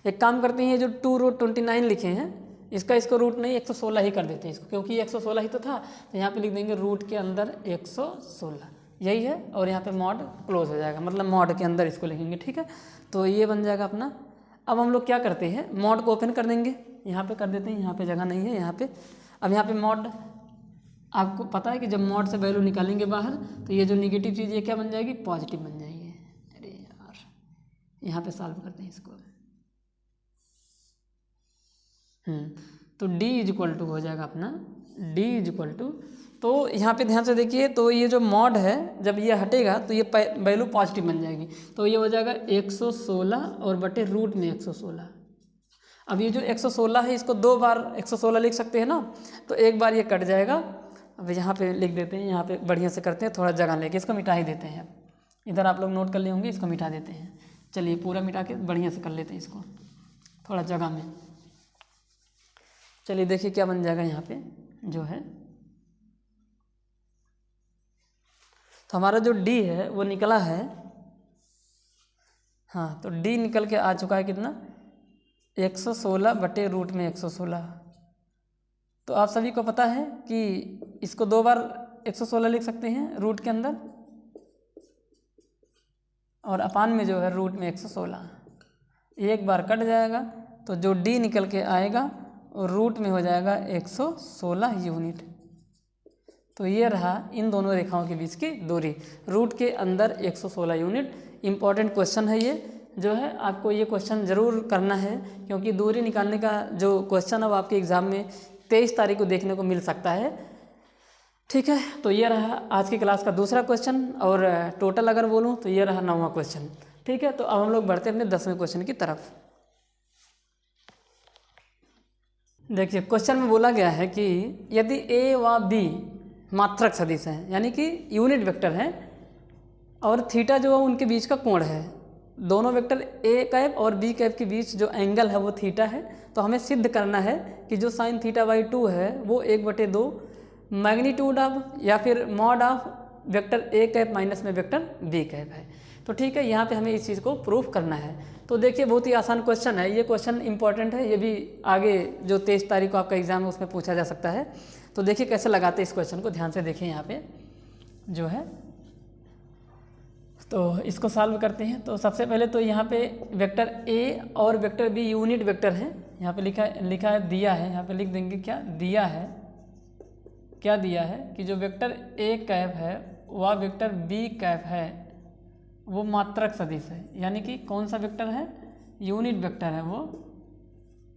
एक काम करते हैं, जो 2√29 लिखे हैं इसको रूट नहीं 116 ही कर देते हैं इसको, क्योंकि 116 ही तो था, तो यहाँ पे लिख देंगे रूट के अंदर 116, यही है, और यहाँ पे मॉड क्लोज हो जाएगा, मतलब मॉड के अंदर इसको लिखेंगे। ठीक है, तो ये बन जाएगा अपना। अब हम लोग क्या करते हैं, मॉड को ओपन कर देंगे, यहाँ पे कर देते हैं, यहाँ पे जगह नहीं है यहाँ पे। अब यहाँ पे मॉड, आपको पता है कि जब मॉड से वैल्यू निकालेंगे बाहर तो ये जो निगेटिव चीज़ ये क्या बन जाएगी, पॉजिटिव बन जाएगी। अरे यार, यहाँ पे सॉल्व करते हैं इसको। तो D इज इक्वल टू हो जाएगा अपना, D इज इक्वल टू, तो यहाँ पे ध्यान से देखिए, तो ये जो मॉड है जब ये हटेगा तो ये वैल्यू पॉजिटिव बन जाएगी, तो ये हो जाएगा 116 और बटे रूट में 116। अब ये जो 116 है इसको 2 बार 116 लिख सकते हैं ना, तो एक बार ये कट जाएगा। अब यहाँ पे लिख देते हैं, यहाँ पे बढ़िया से करते हैं, थोड़ा जगह लेके इसको मिटा ही देते हैं। इधर आप लोग नोट कर लिए होंगे, इसको मिटा देते हैं। चलिए पूरा मिटा के बढ़िया से कर लेते हैं इसको थोड़ा जगह में। चलिए देखिए क्या बन जाएगा यहाँ पे जो है, तो हमारा जो D है वो निकला है, हाँ, तो D निकल के आ चुका है कितना, 116 बटे रूट में 116। तो आप सभी को पता है कि इसको 2 बार 116 लिख सकते हैं रूट के अंदर, और अपान में जो है रूट में 116, एक बार कट जाएगा, तो जो D निकल के आएगा और रूट में हो जाएगा 116 यूनिट। तो ये रहा इन दोनों रेखाओं के बीच की दूरी, रूट के अंदर 116 यूनिट। इम्पॉर्टेंट क्वेश्चन है ये, जो है आपको ये क्वेश्चन ज़रूर करना है, क्योंकि दूरी निकालने का जो क्वेश्चन अब आपके एग्ज़ाम में 23 तारीख को देखने को मिल सकता है। ठीक है, तो ये रहा आज की क्लास का दूसरा क्वेश्चन, और टोटल अगर बोलूँ तो ये रहा 9वां क्वेश्चन। ठीक है, तो अब हम लोग बढ़ते हैं अपने 10वें क्वेश्चन की तरफ। देखिए क्वेश्चन में बोला गया है कि यदि ए व बी मात्रक सदिश हैं, यानी कि यूनिट वेक्टर हैं, और थीटा जो है उनके बीच का कोण है, दोनों वेक्टर ए कैप और बी कैप के बीच जो एंगल है वो थीटा है, तो हमें सिद्ध करना है कि जो साइन थीटा बाई 2 है वो 1/2 मैग्नीट्यूड ऑफ या फिर mod of vector A cap minus में वेक्टर बी कैप है। तो ठीक है, यहाँ पे हमें इस चीज़ को प्रूफ करना है। तो देखिए बहुत ही आसान क्वेश्चन है, ये क्वेश्चन इंपॉर्टेंट है, ये भी आगे जो 23 तारीख को आपका एग्जाम है उसमें पूछा जा सकता है। तो देखिए कैसे लगाते हैं इस क्वेश्चन को, ध्यान से देखिए यहाँ पे जो है। तो इसको सॉल्व करते हैं। तो सबसे पहले तो यहाँ पे वेक्टर ए और वेक्टर बी यूनिट वेक्टर है, यहाँ पे लिखा है दिया है, यहाँ पे लिख देंगे क्या दिया है, क्या दिया है कि जो वेक्टर ए कैप है वह वेक्टर बी कैप है वो मात्रक सदिश है, यानी कि कौन सा वेक्टर है, यूनिट वेक्टर है, वो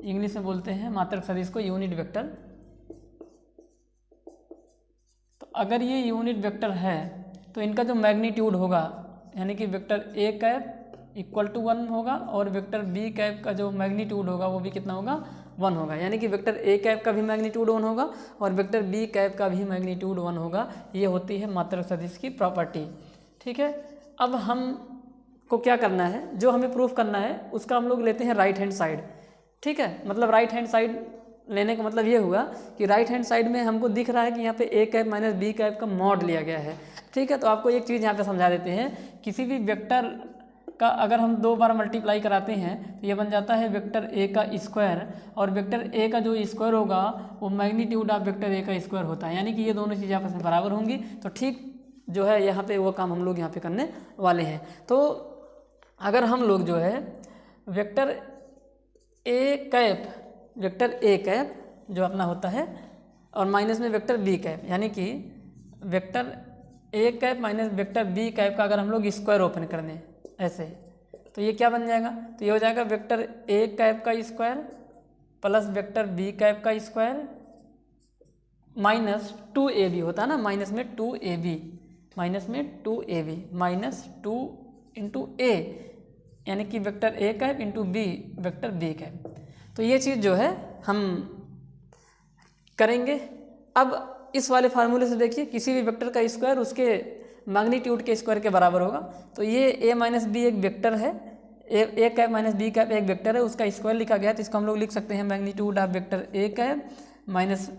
इंग्लिश में बोलते हैं मात्रक सदिश को यूनिट वेक्टर। तो अगर ये यूनिट वेक्टर है तो इनका जो मैग्नीट्यूड होगा, यानी कि vector A cap equal to 1 होगा और वेक्टर बी कैप का जो मैग्नीट्यूड होगा वो भी कितना होगा, 1 होगा, यानी कि वेक्टर ए कैप का भी मैग्नीट्यूड 1 होगा और वेक्टर बी कैप का भी मैग्नीट्यूड 1 होगा। ये होती है मात्रक सदिश की प्रॉपर्टी। ठीक है, अब हम को क्या करना है, जो हमें प्रूफ करना है उसका हम लोग लेते हैं राइट हैंड साइड। ठीक है, मतलब राइट हैंड साइड लेने का मतलब ये हुआ कि राइट हैंड साइड में हमको दिख रहा है कि यहाँ पे ए कैप माइनस बी कैप का मॉड लिया गया है। ठीक है, तो आपको एक चीज़ यहाँ पे समझा देते हैं, किसी भी वेक्टर का अगर हम 2 बार मल्टीप्लाई कराते हैं तो ये बन जाता है वेक्टर ए का स्क्वायर, और वेक्टर ए का जो स्क्वायर होगा वो मैग्नीट्यूड ऑफ वेक्टर ए का स्क्वायर होता है, यानी कि ये दोनों चीज़ें आपस में बराबर होंगी। तो ठीक जो है यहाँ पे वो काम हम लोग यहाँ पे करने वाले हैं। तो अगर हम लोग जो है वेक्टर ए कैप जो अपना होता है और माइनस में वेक्टर बी कैप, यानी कि vector A cap minus vector B cap का अगर हम लोग स्क्वायर ओपन कर दें ऐसे, तो ये क्या बन जाएगा, तो ये हो जाएगा वेक्टर ए कैप का square plus vector B cap का स्क्वायर माइनस 2ab होता है ना, माइनस में 2ab माइनस 2 इंटू ए, यानी कि vector A cap into B vector B cap. तो ये चीज़ जो है हम करेंगे। अब इस वाले फार्मूले से देखिए किसी भी वेक्टर का स्क्वायर उसके मैग्नीट्यूड के स्क्वायर के बराबर होगा। तो ये ए माइनस बी एक वेक्टर है, ए कैप माइनस बी कैप एक वेक्टर है, उसका स्क्वायर लिखा गया है, तो इसको हम लोग लिख सकते हैं magnitude of vector A cap minus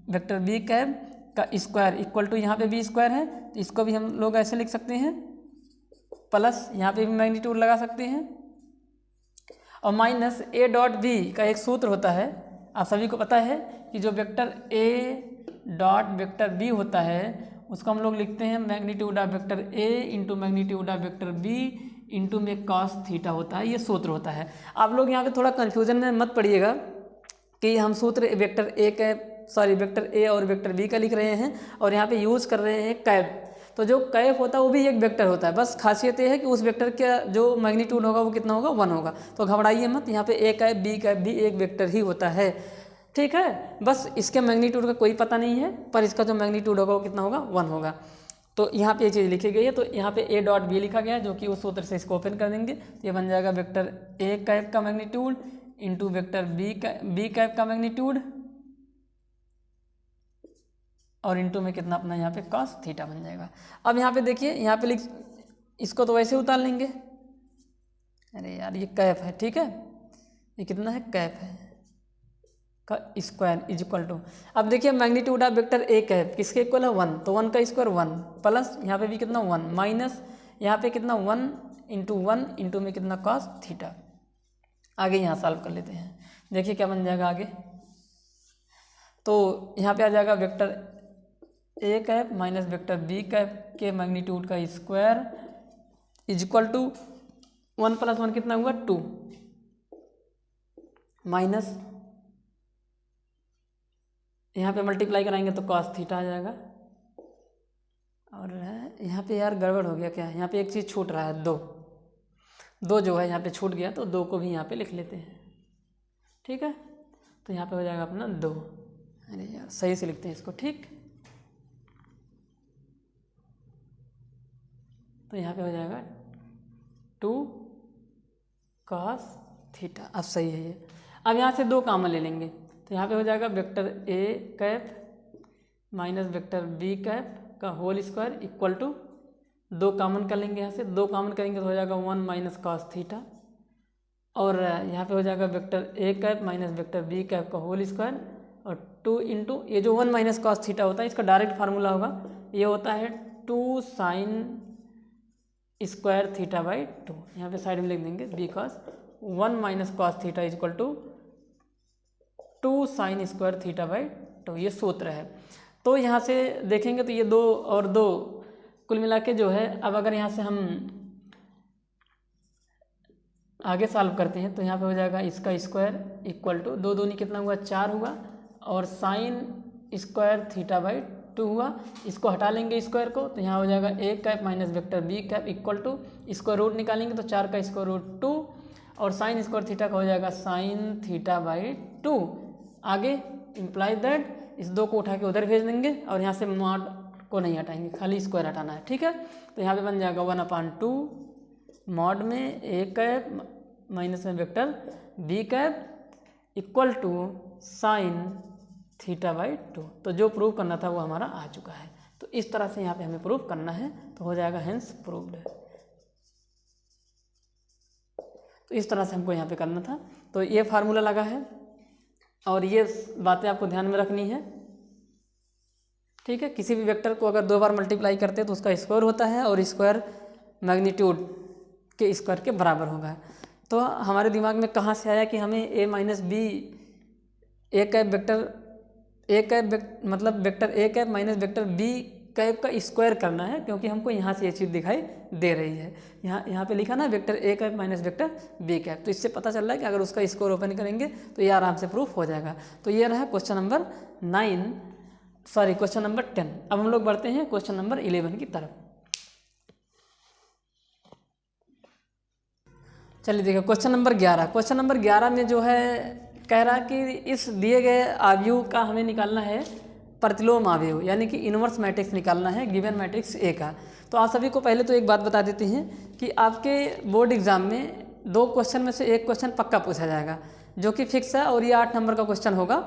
vector B cap का स्क्वायर इक्वल टू यहाँ पे बी स्क्वायर है, तो इसको भी हम लोग ऐसे लिख सकते हैं, प्लस यहाँ पे भी मैग्नीट्यूड लगा सकते हैं, और माइनस ए डॉट बी का एक सूत्र होता है, आप सभी को पता है कि जो vector A dot vector B होता है उसको हम लोग लिखते हैं magnitude of vector A into magnitude of vector B into में कॉस थीटा होता है, ये सूत्र होता है। आप लोग यहाँ पे थोड़ा कन्फ्यूजन में मत पड़िएगा कि हम सूत्र वेक्टर ए और वेक्टर बी का लिख रहे हैं और यहाँ पे यूज़ कर रहे हैं कैप। तो जो कैप होता है वो भी एक वेक्टर होता है, बस खासियत ये है कि उस वेक्टर का जो मैग्नीट्यूड होगा वो कितना होगा, 1 होगा। तो घबराइए मत, यहाँ पे ए कैप बी कैप भी एक वेक्टर ही होता है। ठीक है, बस इसके मैग्नीट्यूड का कोई पता नहीं है, पर इसका जो मैग्नीट्यूड होगा वो कितना होगा, 1 होगा। तो यहाँ पे ये चीज़ लिखी गई है, तो यहाँ पे ए डॉट बी लिखा गया है, जो कि उस सूत्र से इसको ओपन कर देंगे, तो ये बन जाएगा वेक्टर ए कैप का magnitude into vector B cap का मैग्नीट्यूड और इंटू में कितना अपना यहाँ पे कॉस थीटा बन जाएगा। अब यहाँ पे देखिए, यहाँ पे इसको तो वैसे उतार लेंगे, अरे यार ये कैप है, ठीक है, ये कितना है, कैप है का स्क्वायर इज इक्वल टू, अब देखिए magnitude of vector A cap किसके इक्वल है, 1, तो 1 का स्क्वायर 1 प्लस यहाँ पे भी कितना 1 माइनस यहाँ पे कितना 1 इंटू में कितना कॉस थीटा। आगे यहाँ सॉल्व कर लेते हैं, देखिए क्या बन जाएगा आगे। तो यहाँ पे आ जाएगा vector A cap minus vector B cap के मैग्नीट्यूड का square is equal to 1 plus 1 कितना हुआ 2 माइनस यहाँ पे मल्टीप्लाई कराएंगे तो कॉस थीटा आ जाएगा। और यहाँ पे यार गड़बड़ हो गया क्या, यहाँ पे एक चीज़ छूट रहा है, 2 जो है यहाँ पे छूट गया, तो 2 को भी यहाँ पे लिख लेते हैं। ठीक है, तो यहाँ पे हो जाएगा अपना 2, अरे यार सही से लिखते हैं इसको, ठीक, तो यहाँ पे हो जाएगा 2 कॉस थीटा। अब सही है ये। अब यहाँ से 2 कॉमन ले लेंगे, तो यहाँ पे हो जाएगा vector A cap minus vector B cap का whole square equal to 2 common कर लेंगे, यहाँ से 2 कॉमन करेंगे तो हो जाएगा 1 माइनस कॉस थीटा, और यहाँ पे हो जाएगा vector A cap minus vector B cap का होल स्क्वायर और 2 इंटू ये जो 1 माइनस कॉस थीटा होता है इसका डायरेक्ट फार्मूला होगा, ये होता है 2 साइन स्क्वायर थीटा बाई 2। यहाँ पे साइड में लिख देंगे because 1 minus cos theta is equal to 2 sine square theta by 2, ये सूत्र है। तो यहाँ से देखेंगे तो ये 2 और 2 कुल मिला के जो है, अब अगर यहाँ से हम आगे सॉल्व करते हैं तो यहाँ पे हो जाएगा इसका स्क्वायर इक्वल टू 2 दूनी कितना हुआ 4 हुआ, और साइन स्क्वायर थीटा बाई 2 हुआ। इसको हटा लेंगे स्क्वायर को तो यहाँ हो जाएगा A cap minus vector B cap equal to square root निकालेंगे तो 4 का स्क्वायर रूट 2, और साइन स्क्वायर थीटा का हो जाएगा साइन थीटा बाई 2। आगे इम्प्लाई दैट इस 2 को उठा के उधर भेज देंगे और यहाँ से मॉड को नहीं हटाएंगे, खाली स्क्वायर हटाना है, ठीक है। तो यहाँ पे बन जाएगा 1/2 मॉड में ए कैप माइनस में vector B cap equal to sine theta by 2। तो जो प्रूव करना था वो हमारा आ चुका है। तो इस तरह से यहाँ पे हमें प्रूव करना है, तो हो जाएगा हेंस प्रूव्ड है। तो इस तरह से हमको यहाँ पे करना था। तो ये फार्मूला लगा है और ये बातें आपको ध्यान में रखनी है, ठीक है। किसी भी वेक्टर को अगर 2 बार मल्टीप्लाई करते हैं तो उसका स्क्वायर होता है और स्क्वायर मैग्नीट्यूड के स्क्वायर के बराबर होगा। तो हमारे दिमाग में कहाँ से आया कि हमें A minus B A cap vector A cap मतलब vector A cap minus vector B cap का स्क्वायर करना है, क्योंकि हमको यहाँ से ये चीज़ दिखाई दे रही है। यहाँ पे लिखा ना vector A cap minus vector B cap, तो इससे पता चल रहा है कि अगर उसका स्क्वायर ओपन करेंगे तो ये आराम से प्रूफ हो जाएगा। तो ये रहा क्वेश्चन नंबर 10। अब हम लोग बढ़ते हैं क्वेश्चन नंबर 11 की तरफ। चलिए देखिए क्वेश्चन नंबर 11। क्वेश्चन नंबर 11 में जो है कह रहा कि इस दिए गए आव्यूह का हमें निकालना है प्रतिलोम आव्यूह, यानी कि इनवर्स मैट्रिक्स निकालना है गिवन मैट्रिक्स ए का। तो आप सभी को पहले तो एक बात बता देते हैं कि आपके बोर्ड एग्जाम में 2 क्वेश्चन में से एक क्वेश्चन पक्का पूछा जाएगा जो कि फिक्स है, और ये 8 नंबर का क्वेश्चन होगा।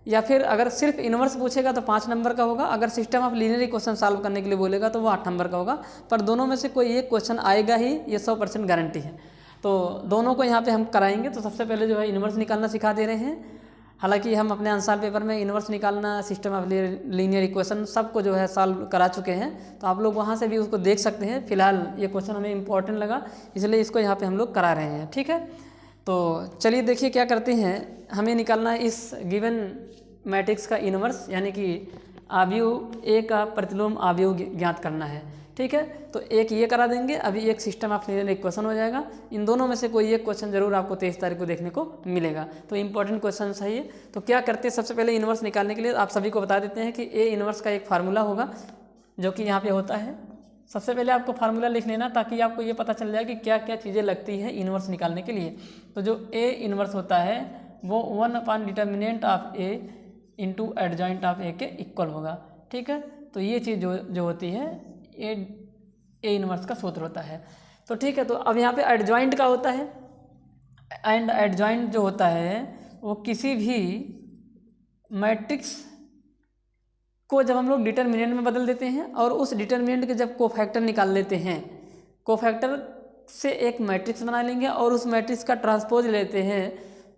या फिर अगर सिर्फ इनवर्स पूछेगा तो 5 नंबर का होगा, अगर system of linear equation solve करने के लिए बोलेगा तो वो 8 नंबर का होगा। पर दोनों में से कोई एक क्वेश्चन आएगा ही, ये 100% गारंटी है। तो दोनों को यहाँ पे हम कराएंगे। तो सबसे पहले जो है इनवर्स निकालना सिखा दे रहे हैं। हालांकि हम अपने आंसर पेपर में इनवर्स निकालना, सिस्टम ऑफ लीनियर इक्वेशन सबको जो है सॉल्व करा चुके हैं, तो आप लोग वहाँ से भी उसको देख सकते हैं। फिलहाल ये क्वेश्चन हमें इंपॉर्टेंट लगा, इसलिए इसको यहाँ पे हम लोग करा रहे हैं, ठीक है। तो चलिए देखिए क्या करते हैं। हमें निकालना है इस गिवन मैट्रिक्स का इनवर्स, यानी कि आव्यूह ए का प्रतिलोम आव्यूह ज्ञात करना है, ठीक है। तो एक ये करा देंगे, अभी एक सिस्टम ऑफ लीनियर इक्वेशन हो जाएगा। इन दोनों में से कोई एक क्वेश्चन जरूर आपको 23 तारीख को देखने को मिलेगा। तो इंपॉर्टेंट क्वेश्चन है ये। तो क्या करते हैं, सबसे पहले इनवर्स निकालने के लिए आप सभी को बता देते हैं कि ए इनवर्स का एक फार्मूला होगा जो कि यहाँ पे होता है। सबसे पहले आपको फार्मूला लिख लेना ताकि आपको ये पता चल जाए कि क्या क्या चीज़ें लगती हैं इनवर्स निकालने के लिए। तो जो ए इनवर्स होता है वो determinant of A into adjoint of A के इक्वल होगा, ठीक है। तो ये चीज़ जो होती है ए इनवर्स का सूत्र होता है। तो ठीक है, तो अब यहाँ पे एडजॉइंट का होता है, एंड एडजॉइंट जो होता है वो किसी भी मैट्रिक्स को जब हम लोग डिटर्मिनेंट में बदल देते हैं और उस डिटर्मिनेंट के जब कोफैक्टर निकाल लेते हैं, कोफैक्टर से एक मैट्रिक्स बना लेंगे और उस मैट्रिक्स का ट्रांसपोज लेते हैं,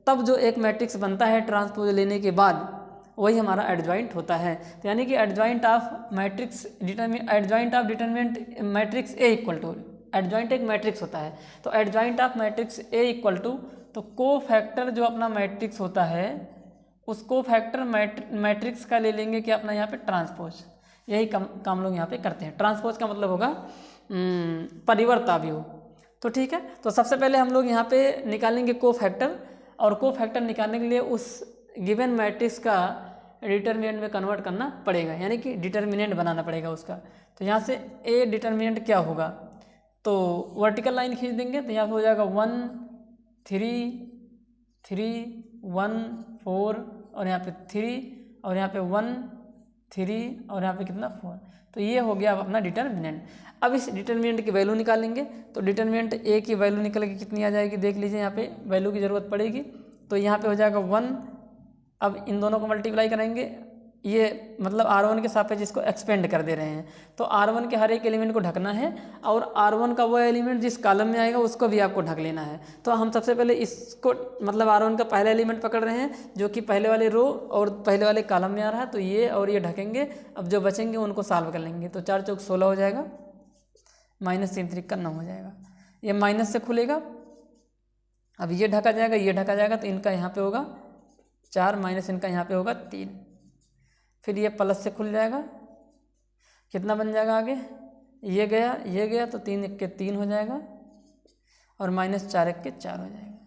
तब जो एक मैट्रिक्स बनता है ट्रांसपोज लेने के बाद वही हमारा एडजॉइंट होता है। तो यानी कि adjoint of matrix adjoint of determinant matrix A equal to, adjoint एक मैट्रिक्स होता है तो adjoint of matrix A equal to, तो कोफैक्टर जो अपना मैट्रिक्स होता है उस कोफैक्टर मैट्रिक्स का ले लेंगे कि अपना यहाँ पे ट्रांसपोज। यही काम लोग यहाँ पे करते हैं। ट्रांसपोज का मतलब होगा परिवर्त आव्यूह। तो ठीक है, तो सबसे पहले हम लोग यहाँ पे निकालेंगे कोफैक्टर, और कोफैक्टर निकालने के लिए उस गिवन मैट्रिक्स का डिटर्मिनेंट में कन्वर्ट करना पड़ेगा, यानी कि डिटर्मिनेंट बनाना पड़ेगा उसका। तो यहाँ से ए डिटर्मिनेंट क्या होगा, तो वर्टिकल लाइन खींच देंगे तो यहाँ पे हो जाएगा 1 3 3 1 4 और यहाँ पे 3 और यहाँ पे 1 3 और यहाँ पे कितना 4। तो ये हो गया अपना डिटर्मिनेंट। अब इस डिटर्मिनेंट की वैल्यू निकालेंगे, तो डिटर्मिनेंट ए की वैल्यू निकल के कितनी आ जाएगी, देख लीजिए यहाँ पे वैल्यू की ज़रूरत पड़ेगी। तो यहाँ पे हो जाएगा 1 अब इन दोनों को मल्टीप्लाई करेंगे, ये मतलब R1 के सापेक्ष इसको एक्सपेंड कर दे रहे हैं, तो R1 के हर एक एलिमेंट को ढकना है और R1 का वो एलिमेंट जिस कॉलम में आएगा उसको भी आपको ढक लेना है। तो हम सबसे पहले इसको मतलब R1 का पहला एलिमेंट पकड़ रहे हैं जो कि पहले वाले रो और पहले वाले कॉलम में आ रहा है, तो ये और ये ढकेंगे। अब जो बचेंगे उनको सॉल्व कर लेंगे, तो 4 चौक 16 हो जाएगा, -3 3 9 हो जाएगा। ये माइनस से खुलेगा, अब ये ढका जाएगा, ये ढका जाएगा, तो इनका यहाँ पे होगा 4 माइनस इनका यहाँ पे होगा 3। फिर ये प्लस से खुल जाएगा, कितना बन जाएगा आगे, ये गया तो 3 1 के 3 हो जाएगा और -4 1 के 4 हो जाएगा।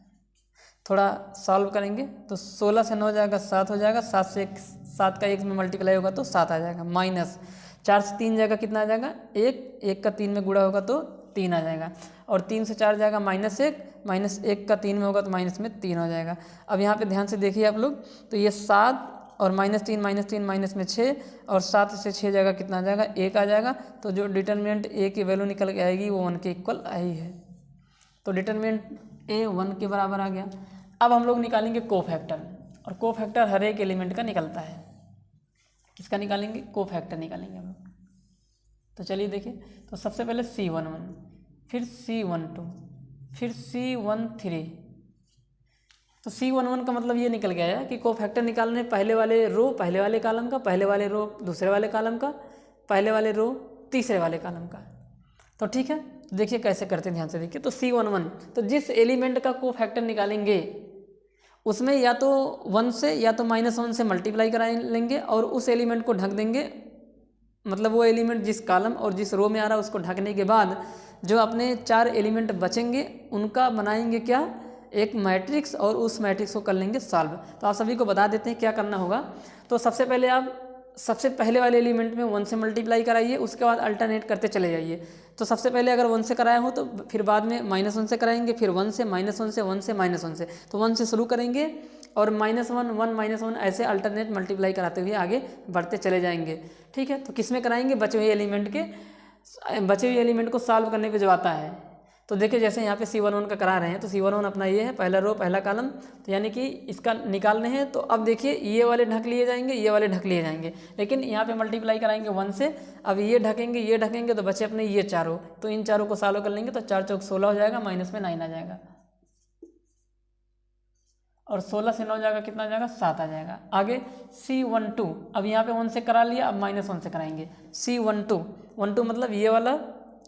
थोड़ा सॉल्व करेंगे तो 16 से 9 हो जाएगा 7 हो जाएगा, 7 का 1 में मल्टीप्लाई होगा तो 7 आ जाएगा। -4 से 3 जाएगा, कितना आ जाएगा 1 का 3 में गुणा होगा तो 3 आ जाएगा। और 3 से 4 जाएगा -1 का 3 में होगा तो माइनस में 3 हो जाएगा। अब यहाँ पे ध्यान से देखिए आप लोग, तो ये 7 और -3 माइनस में 6 और 7 से 6 जाएगा, कितना आ जाएगा 1 आ जाएगा। तो जो डिटर्मिनेंट ए की वैल्यू निकल के आएगी वो 1 के इक्वल आई है, तो डिटर्मिनेंट ए 1 के बराबर आ गया। अब हम लोग निकालेंगे कोफैक्टर, और कोफैक्टर हर एक एलिमेंट का निकलता है। किसका निकालेंगे, कोफैक्टर निकालेंगे हम लोग। तो चलिए देखिए, तो सबसे पहले C11, फिर C12, फिर C13। तो C11 का मतलब ये निकल गया है कि कोफैक्टर निकालने पहले वाले रो पहले वाले कॉलम का, पहले वाले रो दूसरे वाले कॉलम का, पहले वाले रो तीसरे वाले कॉलम का। तो ठीक है, देखिए कैसे करते हैं, ध्यान से देखिए। तो C11, तो जिस एलिमेंट का कोफैक्टर निकालेंगे उसमें या तो 1 से या तो -1 से मल्टीप्लाई करा लेंगे और उस एलिमेंट को ढक देंगे, मतलब वो एलिमेंट जिस कॉलम और जिस रो में आ रहा है उसको ढकने के बाद जो अपने 4 एलिमेंट बचेंगे उनका बनाएंगे क्या, एक मैट्रिक्स, और उस मैट्रिक्स को कर लेंगे सॉल्व। तो आप सभी को बता देते हैं क्या करना होगा। तो सबसे पहले आप सबसे पहले वाले एलिमेंट में 1 से मल्टीप्लाई कराइए, उसके बाद अल्टरनेट करते चले जाइए। तो सबसे पहले अगर 1 से कराया हो तो फिर बाद में -1 से कराएंगे, फिर 1 से -1 से 1 से -1 से, तो 1 से शुरू करेंगे और -1 1 -1 ऐसे अल्टरनेट मल्टीप्लाई कराते हुए आगे बढ़ते चले जाएंगे। ठीक है, तो किस में कराएंगे, बचे हुए एलिमेंट को सॉल्व करने पे जो आता है। तो देखिए जैसे यहाँ पे C11 का करा रहे हैं, तो C11 अपना ये है, पहला रो पहला कॉलम, तो यानी कि इसका निकालने हैं। तो अब देखिए ये वाले ढक लिए जाएंगे, ये वाले ढक लिए जाएंगे, लेकिन यहाँ पे मल्टीप्लाई कराएंगे 1 से। अब ये ढकेंगे तो बचे अपने ये चारों, तो इन चारों को सॉल्व कर लेंगे, तो 4 चौक 16 हो जाएगा, माइनस में 9 आ जाएगा, और 16 से 9 जाएगा, कितना आ जाएगा 7 आ जाएगा। आगे C12, अब यहाँ पे 1 से करा लिया, अब -1 से कराएंगे। C12 मतलब ये वाला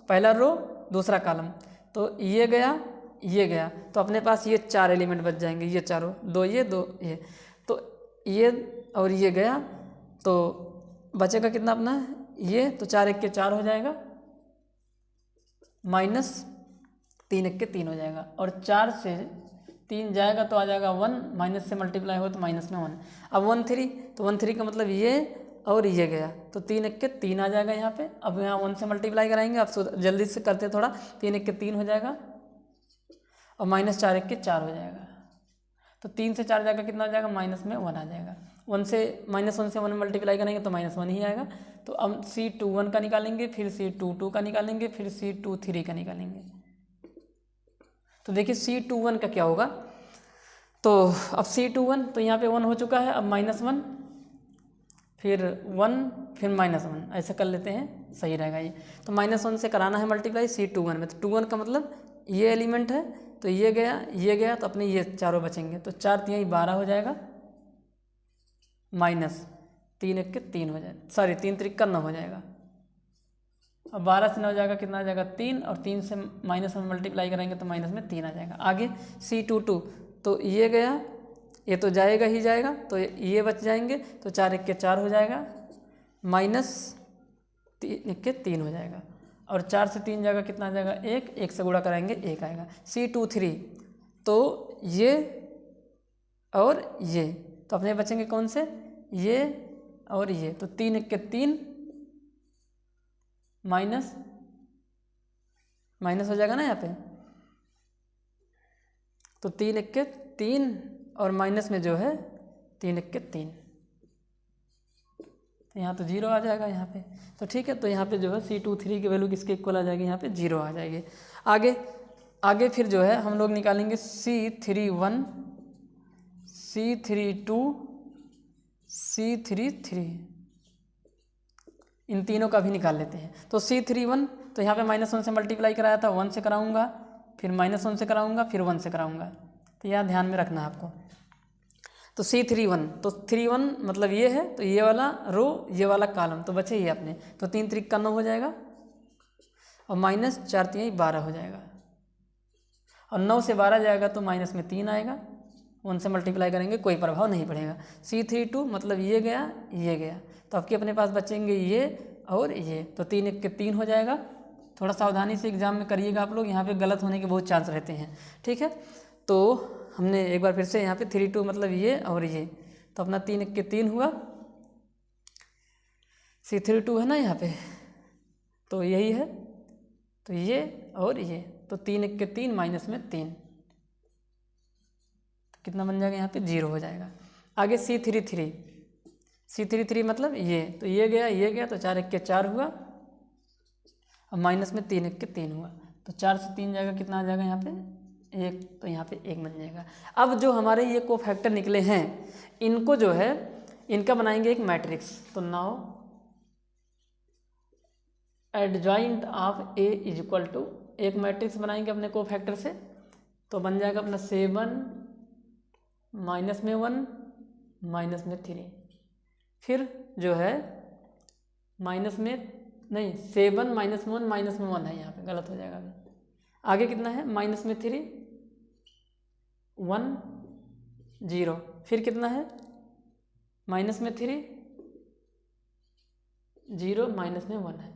पहला रो दूसरा कॉलम, तो ये गया, तो अपने पास ये 4 एलिमेंट बच जाएंगे, ये चारों, 2 ये 2 ये, तो ये और ये गया, तो बचेगा कितना अपना ये, तो 4 1 के 4 हो जाएगा, -3 1 के 3 हो जाएगा, और 4 से 3 जाएगा तो आ जाएगा 1, माइनस से मल्टीप्लाई हो तो माइनस में 1। अब 1 3, तो 1 3 का मतलब ये और ये गया, तो 3 1 के 3 आ जाएगा यहाँ पे। अब यहाँ 1 से मल्टीप्लाई कराएंगे, अब जल्दी से करते थोड़ा, 3 1 के 3 हो जाएगा और -4 1 के 4 हो जाएगा, तो 3 से 4 जाएगा, कितना आ जाएगा, माइनस में 1 आ जाएगा। 1 से -1 मल्टीप्लाई करेंगे तो -1 ही आएगा। तो अब C21 का निकालेंगे, फिर C22 का निकालेंगे, फिर C23 का निकालेंगे। तो देखिए C21 का क्या होगा, तो अब C21, तो यहाँ पे 1 हो चुका है, अब -1 फिर 1 फिर -1 ऐसे कर लेते हैं, सही रहेगा ये। तो -1 से कराना है मल्टीप्लाई C21 में, तो 21 का मतलब ये एलिमेंट है, तो ये गया तो अपने ये चारों बचेंगे, तो 4 3 12 हो जाएगा, -3 1 के 3 हो जाएगा, सॉरी 3 3 का 9 हो जाएगा। अब 12 से 9 जाएगा, कितना आ जाएगा 3, और 3 से -1 मल्टीप्लाई करेंगे तो माइनस में 3 आ जाएगा। आगे C22, तो ये गया, ये तो जाएगा ही जाएगा, तो ये बच जाएंगे, तो 4 1 के 4 हो जाएगा, -3 1 के 3 हो जाएगा, और 4 से 3 जाएगा, कितना आ जाएगा 1 से गुणा कराएंगे 1 आएगा। C23, तो ये और ये, तो अपने बचेंगे कौन से, ये और ये, तो 3 1 के 3 माइनस हो जाएगा ना यहाँ पे, तो 3 1 के 3 और माइनस में जो है 3 1 के 3, तो यहाँ तो 0 आ जाएगा यहाँ पे। तो ठीक है, तो यहाँ पे जो है C23 की वैल्यू किसके इक्वल आ जाएगी, यहाँ पे 0 आ जाएगी। आगे फिर जो है हम लोग निकालेंगे C31, C32 C33, इन तीनों का भी निकाल लेते हैं। तो C31, तो यहाँ पे -1 से मल्टीप्लाई कराया था, 1 से कराऊंगा, फिर -1 से कराऊंगा, फिर 1 से कराऊंगा। तो यह ध्यान में रखना है आपको। तो C31, तो 31 मतलब ये है, तो ये वाला रो, ये वाला कॉलम, तो बचे ये अपने। तो 3 3 का 9 हो जाएगा, और -4 3 12 हो जाएगा, और 9 से 12 जाएगा तो माइनस में 3 आएगा, 1 से मल्टीप्लाई करेंगे, कोई प्रभाव नहीं पड़ेगा। C32 मतलब ये गया, ये गया, तो आपके अपने पास बचेंगे ये और ये, तो 3 1 के 3 हो जाएगा। थोड़ा सावधानी से एग्जाम में करिएगा आप लोग, यहाँ पे गलत होने के बहुत चांस रहते हैं, ठीक है। तो हमने एक बार फिर से यहाँ पे 32 मतलब ये और ये, तो अपना 3 1 के 3 हुआ, C32 है ना यहाँ पे, तो यही है, तो ये और ये, तो 3 1 के 3 माइनस में 3, तो कितना बन जाएगा यहाँ पे 0 हो जाएगा। आगे C33 मतलब ये, तो ये गया, तो 4 1 के 4 हुआ, और माइनस में 3 1 के 3 हुआ, तो 4 से 3 जाएगा, कितना आ जाएगा यहाँ पे 1, तो यहाँ पे 1 बन जाएगा। अब जो हमारे ये कोफैक्टर निकले हैं, इनको जो है, इनका बनाएंगे एक मैट्रिक्स। तो now adjoint of A is equal to, एक मैट्रिक्स बनाएंगे अपने कोफैक्टर से, तो बन जाएगा अपना 7 माइनस में 1 माइनस में 3, फिर जो है माइनस में नहीं, 7 माइनस में 1 माइनस में 1 है, यहाँ पे गलत हो जाएगा अभी। आगे कितना है, माइनस में 3 1 0, फिर कितना है माइनस में 3 0 माइनस में 1 है।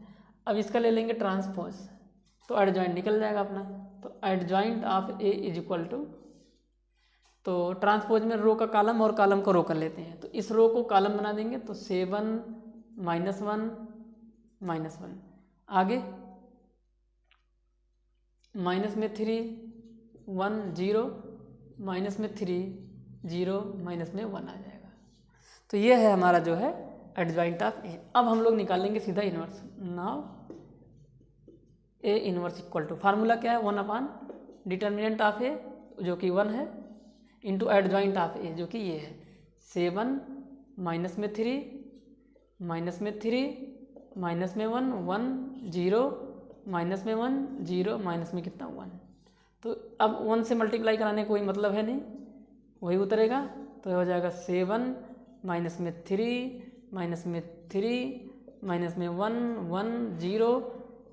अब इसका ले लेंगे ट्रांसपोज, तो एडजॉइंट निकल जाएगा अपना। तो adjoint of A is equal to, तो ट्रांसपोज में रो का कॉलम और कॉलम को रो कर लेते हैं, तो इस रो को कॉलम बना देंगे, तो 7 माइनस 1 माइनस 1, आगे माइनस में 3 1 0 माइनस में 3 0 माइनस में 1 आ जाएगा। तो ये है हमारा जो है एडजॉइंट ऑफ ए। अब हम लोग निकालेंगे सीधा inverse. Now A inverse equal to, formula क्या है, 1 अपॉन डिटर्मिनेंट ऑफ ए जो कि 1 है, इंटू एडजॉइंट ऑफ ए जो कि ये है 7 माइनस में 3 माइनस में 3 माइनस में 1 1 0 माइनस में 1 0 माइनस में कितना 1। तो अब 1 से मल्टीप्लाई कराने का कोई मतलब है नहीं, वही उतरेगा, तो हो जाएगा 7 माइनस में 3 माइनस में 3 माइनस में 1 1 0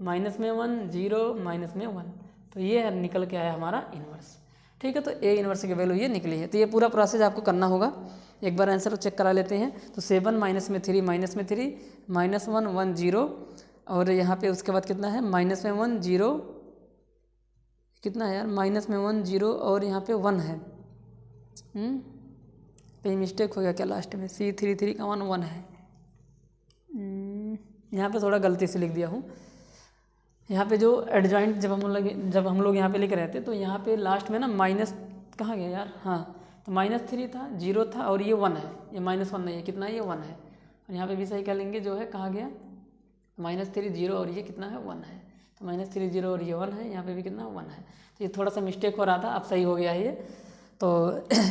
माइनस में 1 0 माइनस में 1, तो ये निकल के आया हमारा इन्वर्स, ठीक है। तो ए इन्वर्स की वैल्यू ये निकली है। तो ये पूरा प्रोसेस आपको करना होगा, एक बार आंसर चेक करा लेते हैं। तो 7 माइनस में 3 माइनस में 3 माइनस 1 1 0, और यहाँ पे उसके बाद कितना है माइनस में 1 0, कितना है यार माइनस में 1 0, और यहाँ पे 1 है, कहीं मिस्टेक हो गया क्या लास्ट में, C33 का 1 1 है, यहाँ पे थोड़ा गलती से लिख दिया हूँ। यहाँ पे जो एडजॉइंट जब हम लोग यहाँ पे लिख रहे थे, तो यहाँ पे लास्ट में ना माइनस कहाँ गया यार, हाँ, तो -3 था, 0 था, और ये 1 है, ये -1 नहीं है, कितना है ये 1 है, और यहाँ पे भी सही क्या लेंगे, जो है कहाँ गया -3 0, और ये कितना है 1 है, तो -3 0 और ये 1 है, यहाँ पे भी कितना 1 है। तो ये थोड़ा सा मिस्टेक हो रहा था, अब सही हो गया है ये। तो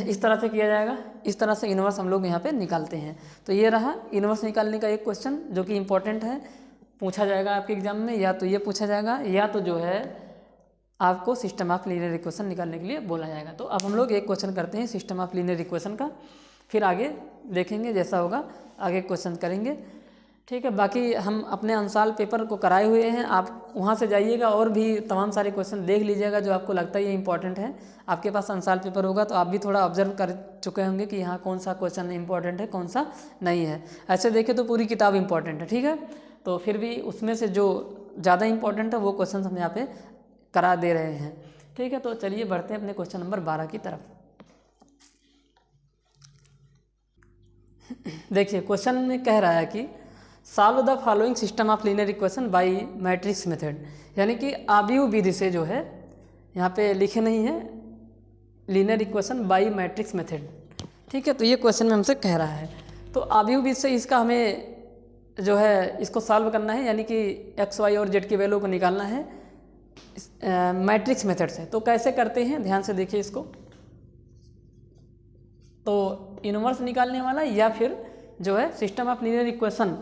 इस तरह से किया जाएगा, इस तरह से इन्वर्स हम लोग यहाँ पे निकालते हैं। तो ये रहा इन्वर्स निकालने का एक क्वेश्चन जो कि इम्पोर्टेंट है, पूछा जाएगा आपके एग्जाम में, या तो ये पूछा जाएगा, या तो जो है आपको सिस्टम ऑफ लीनियर इक्वेशन निकालने के लिए बोला जाएगा। तो अब हम लोग एक क्वेश्चन करते हैं सिस्टम ऑफ लीनियर इक्वेशन का, फिर आगे देखेंगे, जैसा होगा आगे क्वेश्चन करेंगे, ठीक है। बाकी हम अपने अंसाल पेपर को कराए हुए हैं, आप वहाँ से जाइएगा और भी तमाम सारे क्वेश्चन देख लीजिएगा जो आपको लगता है ये इंपॉर्टेंट है। आपके पास अंसाल पेपर होगा तो आप भी थोड़ा ऑब्जर्व कर चुके होंगे कि यहाँ कौन सा क्वेश्चन इंपॉर्टेंट है, कौन सा नहीं है। ऐसे देखें तो पूरी किताब इंपॉर्टेंट है, ठीक है। तो फिर भी उसमें से जो ज़्यादा इंपॉर्टेंट है वो क्वेश्चन हम यहाँ पे करा दे रहे हैं, ठीक है। तो चलिए बढ़ते हैं अपने क्वेश्चन नंबर 12 की तरफ। देखिए क्वेश्चन में कह रहा है कि solve the following system of linear equation by matrix method, यानी कि आव्यूह विधि से जो है, यहाँ पे लिखे नहीं है linear equation by matrix method, ठीक है। तो ये क्वेश्चन में हमसे कह रहा है, तो आव्यूह विधि से इसका हमें जो है इसको सॉल्व करना है, यानी कि एक्स वाई और जेड की वैल्यू को निकालना है मैट्रिक्स मेथड से। तो कैसे करते हैं ध्यान से देखिए इसको, तो इन्वर्स निकालने वाला या फिर जो है सिस्टम ऑफ लीनियर इक्वेशन,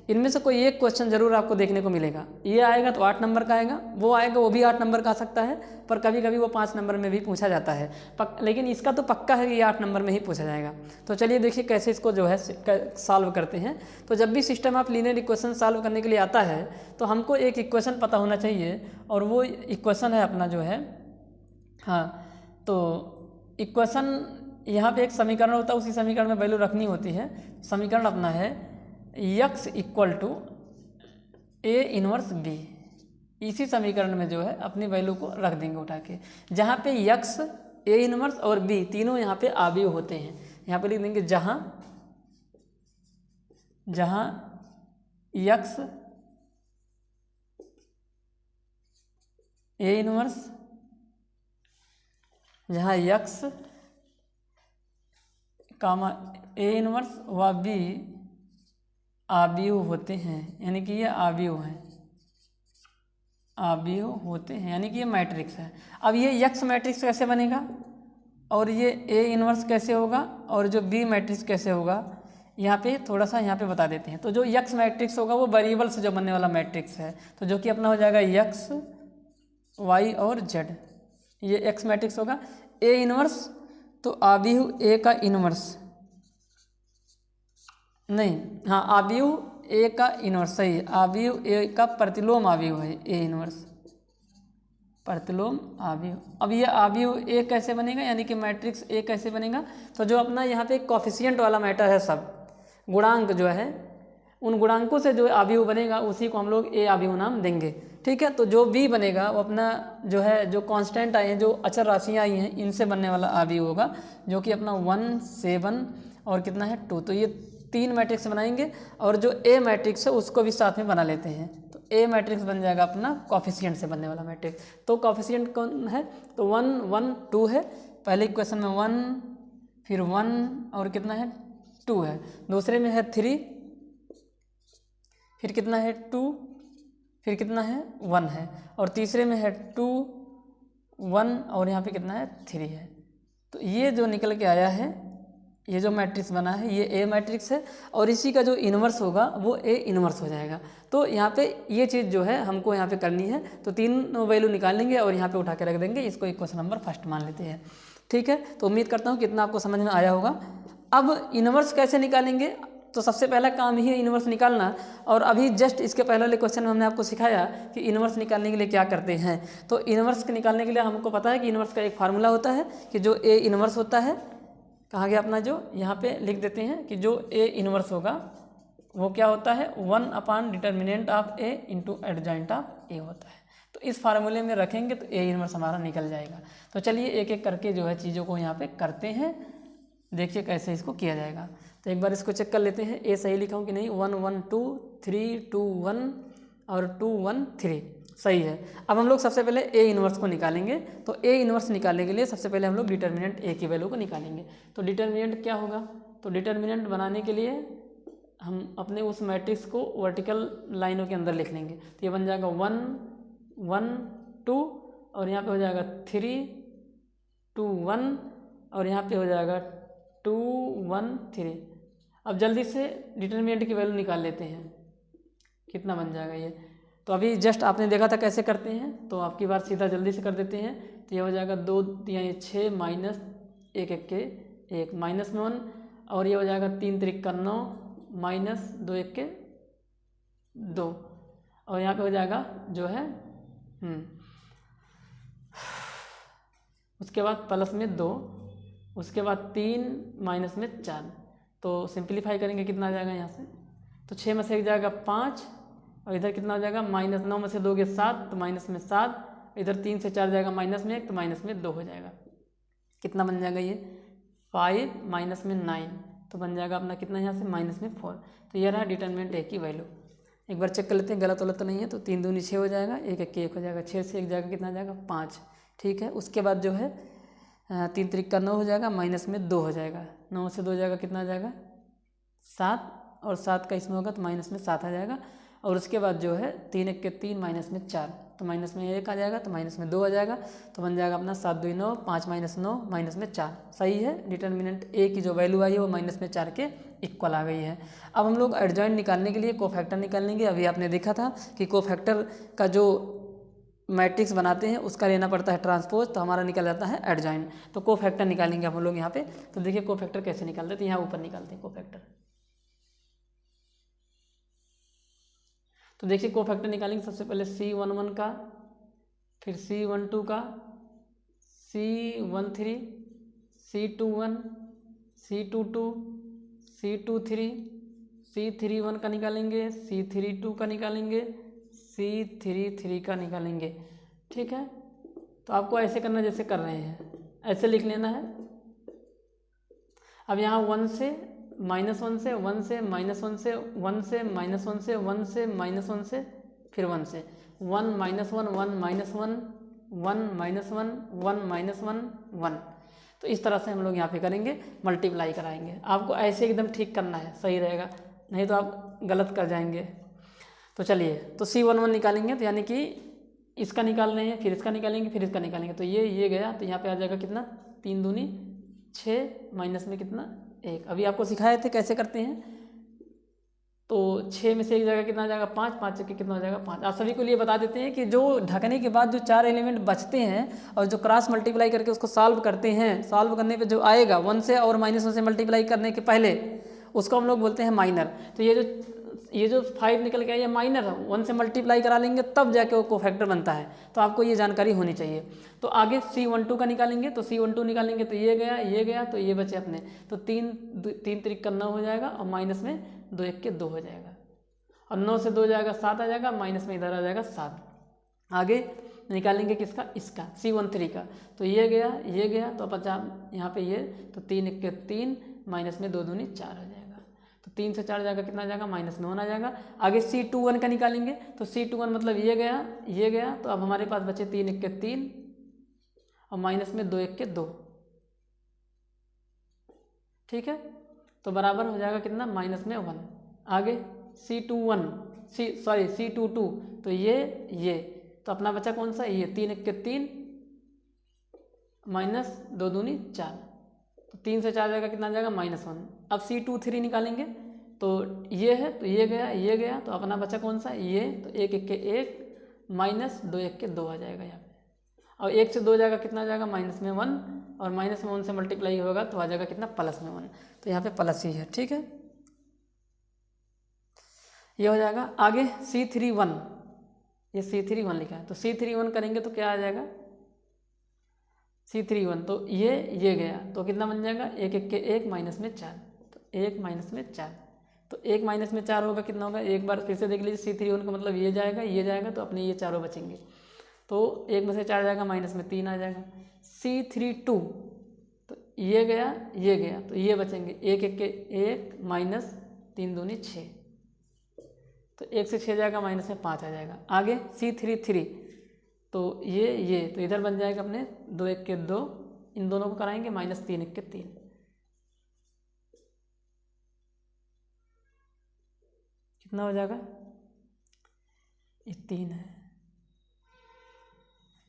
इनमें से कोई एक क्वेश्चन जरूर आपको देखने को मिलेगा। ये आएगा तो 8 नंबर का आएगा, वो आएगा वो भी 8 नंबर का आ सकता है, पर कभी कभी वो 5 नंबर में भी पूछा जाता है। लेकिन इसका तो पक्का है कि ये 8 नंबर में ही पूछा जाएगा। तो चलिए देखिए कैसे इसको जो है सॉल्व करते हैं। तो जब भी system of linear equation solve करने के लिए आता है तो हमको एक इक्वेशन पता होना चाहिए, और वो इक्वेशन है अपना जो है, हाँ, तो इक्वेशन यहाँ पे एक समीकरण होता है, उसी समीकरण में वैल्यू रखनी होती है। समीकरण अपना है x equal to A inverse B. इसी समीकरण में जो है अपनी वैल्यू को रख देंगे उठा के, जहाँ पे x, ए इनवर्स और b तीनों यहाँ पे आव्यूह होते हैं। यहाँ पे लिख देंगे जहाँ x ए इनवर्स, जहाँ x कामा ए इनवर्स व बी आव्यूह होते हैं, यानी कि ये आव्यूह हैं, आव्यूह होते हैं, यानी कि ये मैट्रिक्स है। अब ये x मैट्रिक्स कैसे बनेगा, और ये ए इनवर्स कैसे होगा, और जो बी मैट्रिक्स कैसे होगा, यहाँ पे थोड़ा सा यहाँ पे बता देते हैं। तो जो x मैट्रिक्स होगा वो वेरिएबल से जो बनने वाला मैट्रिक्स है, तो जो कि अपना हो जाएगा x, y और z, ये x मैट्रिक्स होगा। ए इनवर्स तो आव्यूह ए का इनवर्स, नहीं, हाँ, आव्यूह ए का इनवर्स, सही है, आव्यूह ए का प्रतिलोम आव्यूह है ए इनवर्स, प्रतिलोम आव्यूह। अब ये आव्यूह ए कैसे बनेगा, यानी कि मैट्रिक्स ए कैसे बनेगा, तो जो अपना यहाँ पे कोफिशिएंट वाला मैटर है, सब गुणांक जो है, उन गुणांकों से जो आव्यूह बनेगा उसी को हम लोग ए आव्यूह नाम देंगे। ठीक है, तो जो बी बनेगा वो अपना जो है, जो कांस्टेंट आए हैं, जो अचर राशियाँ आई हैं, इनसे बनने वाला आव्यूह होगा, जो कि अपना 1, 7 और कितना है 2। तो ये 3 मैट्रिक्स बनाएंगे, और जो ए मैट्रिक्स है उसको भी साथ में बना लेते हैं। तो ए मैट्रिक्स बन जाएगा अपना कोफिशिएंट से बनने वाला मैट्रिक्स। तो कोफिशिएंट कौन है, तो 1, 1, 2 है। पहले इक्वेशन में 1, फिर 1 और कितना है 2 है, दूसरे में है 3, फिर कितना है 2, फिर कितना है 1 है, और तीसरे में है 2, 1 और यहाँ पे कितना है 3 है। तो ये जो निकल के आया है, ये जो मैट्रिक्स बना है, ये ए मैट्रिक्स है, और इसी का जो इन्वर्स होगा वो ए इन्वर्स हो जाएगा। तो यहाँ पे ये चीज़ जो है हमको यहाँ पे करनी है, तो 3 वैल्यू निकाल लेंगे और यहाँ पे उठा के रख देंगे, इसको इक्वेशन नंबर फर्स्ट मान लेते हैं। ठीक है, तो उम्मीद करता हूँ कितना आपको समझ में आया होगा। अब इन्वर्स कैसे निकालेंगे, तो सबसे पहला काम ही है इन्वर्स निकालना, और अभी जस्ट इसके पहले वाले क्वेश्चन में हमने आपको सिखाया कि इन्वर्स निकालने के लिए क्या करते हैं। तो इन्वर्स के निकालने के लिए हमको पता है कि इन्वर्स का एक फार्मूला होता है कि जो ए इन्वर्स होता है, कहाँ गया अपना, जो यहाँ पे लिख देते हैं कि जो ए इन्वर्स होगा वो क्या होता है, 1 determinant of A into adjoint of A होता है। तो इस फार्मूले में रखेंगे तो ए इन्वर्स हमारा निकल जाएगा। तो चलिए एक एक करके जो है चीज़ों को यहाँ पे करते हैं, देखिए कैसे इसको किया जाएगा। तो एक बार इसको चेक कर लेते हैं, ए सही लिखा हूँ कि नहीं, 1, 1, 2, 3, 2, 1 और 2, 1, 3 सही है। अब हम लोग सबसे पहले ए इन्वर्स को निकालेंगे। तो ए इन्वर्स निकालने के लिए सबसे पहले हम लोग डिटर्मिनेंट ए की वैल्यू को निकालेंगे। तो डिटर्मिनेंट क्या होगा, तो डिटर्मिनेंट बनाने के लिए हम अपने उस मैट्रिक्स को वर्टिकल लाइनों के अंदर लिख लेंगे। तो ये बन जाएगा 1, 1, 2 और यहाँ पे हो जाएगा 3, 2, 1 और यहाँ पे हो जाएगा 2, 1, 3। अब जल्दी से डिटर्मिनेंट की वैल्यू निकाल लेते हैं, कितना बन जाएगा ये। तो अभी जस्ट आपने देखा था कैसे करते हैं, तो आपकी बार सीधा जल्दी से कर देते हैं। तो ये हो जाएगा 2, 3, 6 माइनस 1, 1 के 1 माइनस में 1 और ये हो जाएगा 3, 3 का 9 माइनस 2, 1 के 2 और यहाँ पे हो जाएगा जो है उसके बाद प्लस में 2, उसके बाद 3 माइनस में 4। तो सिंप्लीफाई करेंगे कितना आ जाएगा यहाँ से, तो 6 में से 1 जाएगा 5 और इधर कितना हो जाएगा माइनस 9 में से 2 गए 7 तो माइनस में 7, इधर 3 से 4 जाएगा माइनस में 1 तो माइनस में 2 हो जाएगा। कितना बन जाएगा ये 5 माइनस में 9 तो बन जाएगा अपना कितना यहाँ से माइनस में 4। तो ये रहा डिटर्मिनेंट ए की वैल्यू। एक बार चेक कर लेते हैं गलत तो नहीं है। तो 3 दूनी 6 हो जाएगा, 1 1 के 1 हो जाएगा, 6 से 1 जाएगा कितना जाएगा 5। ठीक है, उसके बाद जो है 3 3 का 9 हो जाएगा माइनस में 2 हो जाएगा, 9 से 2 जाएगा कितना आ जाएगा 7 और 7 का इसमें होगा तो माइनस में 7 आ जाएगा। और उसके बाद जो है 3 1 के 3 माइनस में 4 तो माइनस में 1 आ जाएगा, तो माइनस में 2 आ जाएगा, तो बन जाएगा अपना 7 2 9, 5 माइनस 9 माइनस में 4। सही है, डिटर्मिनेंट ए की जो वैल्यू आई है वो माइनस में 4 के इक्वल आ गई है। अब हम लोग एडजॉइंट निकालने के लिए कोफैक्टर निकालेंगे। अभी आपने देखा था कि कोफैक्टर का जो मैट्रिक्स बनाते हैं उसका लेना पड़ता है ट्रांसपोज, तो हमारा निकल जाता है एडजॉइंट। तो कोफैक्टर निकालेंगे हम लोग यहाँ पे। तो देखिए कोफैक्टर कैसे निकालते हैं, तो यहाँ ऊपर निकालते हैं कोफैक्टर। तो देखिए कोफैक्टर निकालेंगे, सबसे पहले C11 का, फिर C12 का, C13, C21, C22, C23, C31 का निकालेंगे, C32 का निकालेंगे, C33 का निकालेंगे। ठीक है, तो आपको ऐसे करना जैसे कर रहे हैं, ऐसे लिख लेना है। अब यहाँ 1 से -1 से 1 से -1 से 1 से -1 से 1 से -1 से फिर 1 से 1 -1 1 -1 1 -1 1 -1 1। तो इस तरह से हम लोग यहाँ पे करेंगे, मल्टीप्लाई कराएंगे। आपको ऐसे एकदम ठीक करना है, सही रहेगा, नहीं तो आप गलत कर जाएंगे। तो चलिए, तो C11 निकालेंगे, तो यानी कि इसका निकाल रहे हैं, फिर इसका निकालेंगे, फिर इसका निकालेंगे। तो ये गया, तो यहाँ पे आ जाएगा कितना, 3 दूनी 6 माइनस में कितना 1। अभी आपको सिखाए थे कैसे करते हैं। तो 6 में से एक जगह कितना आ जाएगा 5, 5 से कितना हो जाएगा 5। आप सभी को लिए बता देते हैं कि जो ढकने के बाद जो 4 एलिमेंट बचते हैं और जो क्रॉस मल्टीप्लाई करके उसको सॉल्व करते हैं, सॉल्व करने पे जो आएगा 1 से और -1 से मल्टीप्लाई करने के पहले, उसको हम लोग बोलते हैं माइनर। तो ये जो 5 निकल के आया, ये माइनर है। 1 से मल्टीप्लाई करा लेंगे तब जाके वो कोफैक्टर बनता है। तो आपको ये जानकारी होनी चाहिए। तो आगे C12 का निकालेंगे, तो C12 निकालेंगे, तो ये गया, तो ये बचे अपने। तो 3 3 का 9 हो जाएगा, और माइनस में 2 1 के 2 हो जाएगा, और 9 से 2 जाएगा 7 आ जाएगा, माइनस में इधर आ जाएगा 7। आगे निकालेंगे किसका, इसका C13 का। तो ये गया, तो अपन यहाँ पे ये, तो 3 1 के 3 माइनस में 2 दूनी 4 हो जाएगा। तो 3 से 4 जाएगा, कितना आ जाएगा माइनस में 1 आ जाएगा। आगे C21 का निकालेंगे, तो C21 मतलब ये गया, तो अब हमारे पास बचे 3 1 के 3 और माइनस में 2 1 के 2। ठीक है, तो बराबर हो जाएगा कितना, माइनस में 1। आगे C22, तो ये तो अपना बचा कौन सा, ये 3 1 के 3 माइनस 2 दूनी 4। तो 3 से 4 जाएगा, कितना आ जाएगा -1। अब C23 निकालेंगे, तो ये है, तो ये गया, तो अपना बचा कौन सा, ये, तो 1 1 के 1 माइनस 2 1 के 2 आ जाएगा यहाँ पे। और 1 से 2 जाएगा, कितना आ जाएगा माइनस में 1, और माइनस में 1 से मल्टीप्लाई होगा तो आ जाएगा कितना, प्लस में 1। तो यहाँ पे प्लस ही है। ठीक है, ये हो जाएगा। आगे C31, ये C31 लिखा है, तो C31 करेंगे तो क्या आ जाएगा, C31, तो ये गया, तो कितना बन जाएगा, 1 1 के 1 माइनस में 4, तो 1 माइनस में 4। तो 1 माइनस में 4 होगा, कितना होगा, एक बार फिर से देख लीजिए, C31 का मतलब ये जाएगा, तो अपने ये चारों बचेंगे। तो 1 में से 4 जाएगा, माइनस में 3 आ जाएगा। C32, तो ये गया, तो ये बचेंगे, 1 1 के 1 माइनस 3 दूनी 6, तो 1 से 6 जाएगा, माइनस में 5 आ जाएगा। आगे C33, तो ये तो इधर बन जाएगा अपने 2 1 के 2, इन दोनों को कराएंगे, माइनस 3 1 के 3, कितना हो जाएगा, ये 3 है।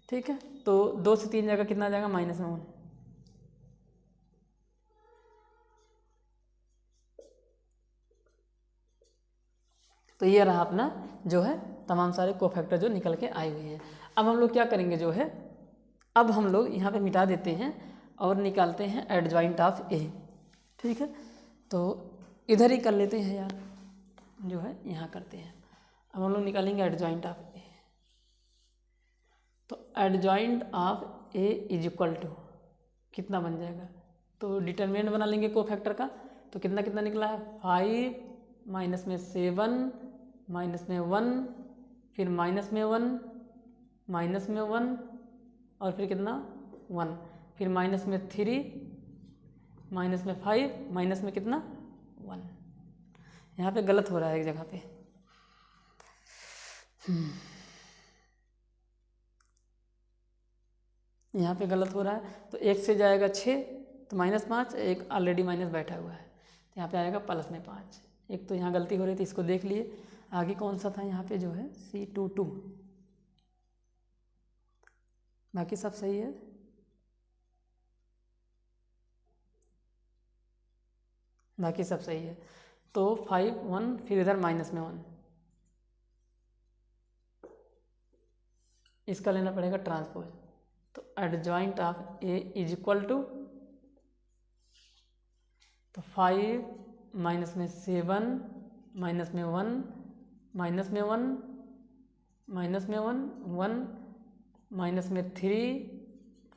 ठीक है, तो 2 से 3 जाएगा, कितना आ जाएगा, माइनस में 1। तो ये रहा अपना जो है तमाम सारे कोफैक्टर जो निकल के आए हुए हैं। अब हम लोग क्या करेंगे जो है, अब हम लोग यहाँ पे मिटा देते हैं और निकालते हैं एडजॉइंट ऑफ ए। ठीक है, तो इधर ही कर लेते हैं यार, जो है यहाँ करते हैं। अब हम लोग निकालेंगे एडजॉइंट ऑफ ए। तो adjoint of A is equal to कितना बन जाएगा, तो डिटरमिनेंट बना लेंगे कोफैक्टर का। तो कितना कितना निकला है, 5 माइनस में 7 माइनस में 1, फिर माइनस में 1 माइनस में 1, और फिर कितना 1, फिर माइनस में 3 माइनस में 5 माइनस में कितना 1। यहाँ पे गलत हो रहा है एक जगह पे। यहाँ पे गलत हो रहा है, तो 1 से जाएगा 6, तो -5, एक ऑलरेडी माइनस बैठा हुआ है, तो यहाँ पे आएगा प्लस में 5। एक तो यहाँ गलती हो रही थी, इसको देख लिए। आगे कौन सा था यहाँ पे जो है C22, बाकी सब सही है। बाकी सब सही है। तो 5 1 फिर इधर माइनस में 1, इसका लेना पड़ेगा ट्रांसपोज। तो adjoint of A is equal to, तो 5 माइनस में 7 माइनस में 1 माइनस में 1 माइनस में 1 1 माइनस में 3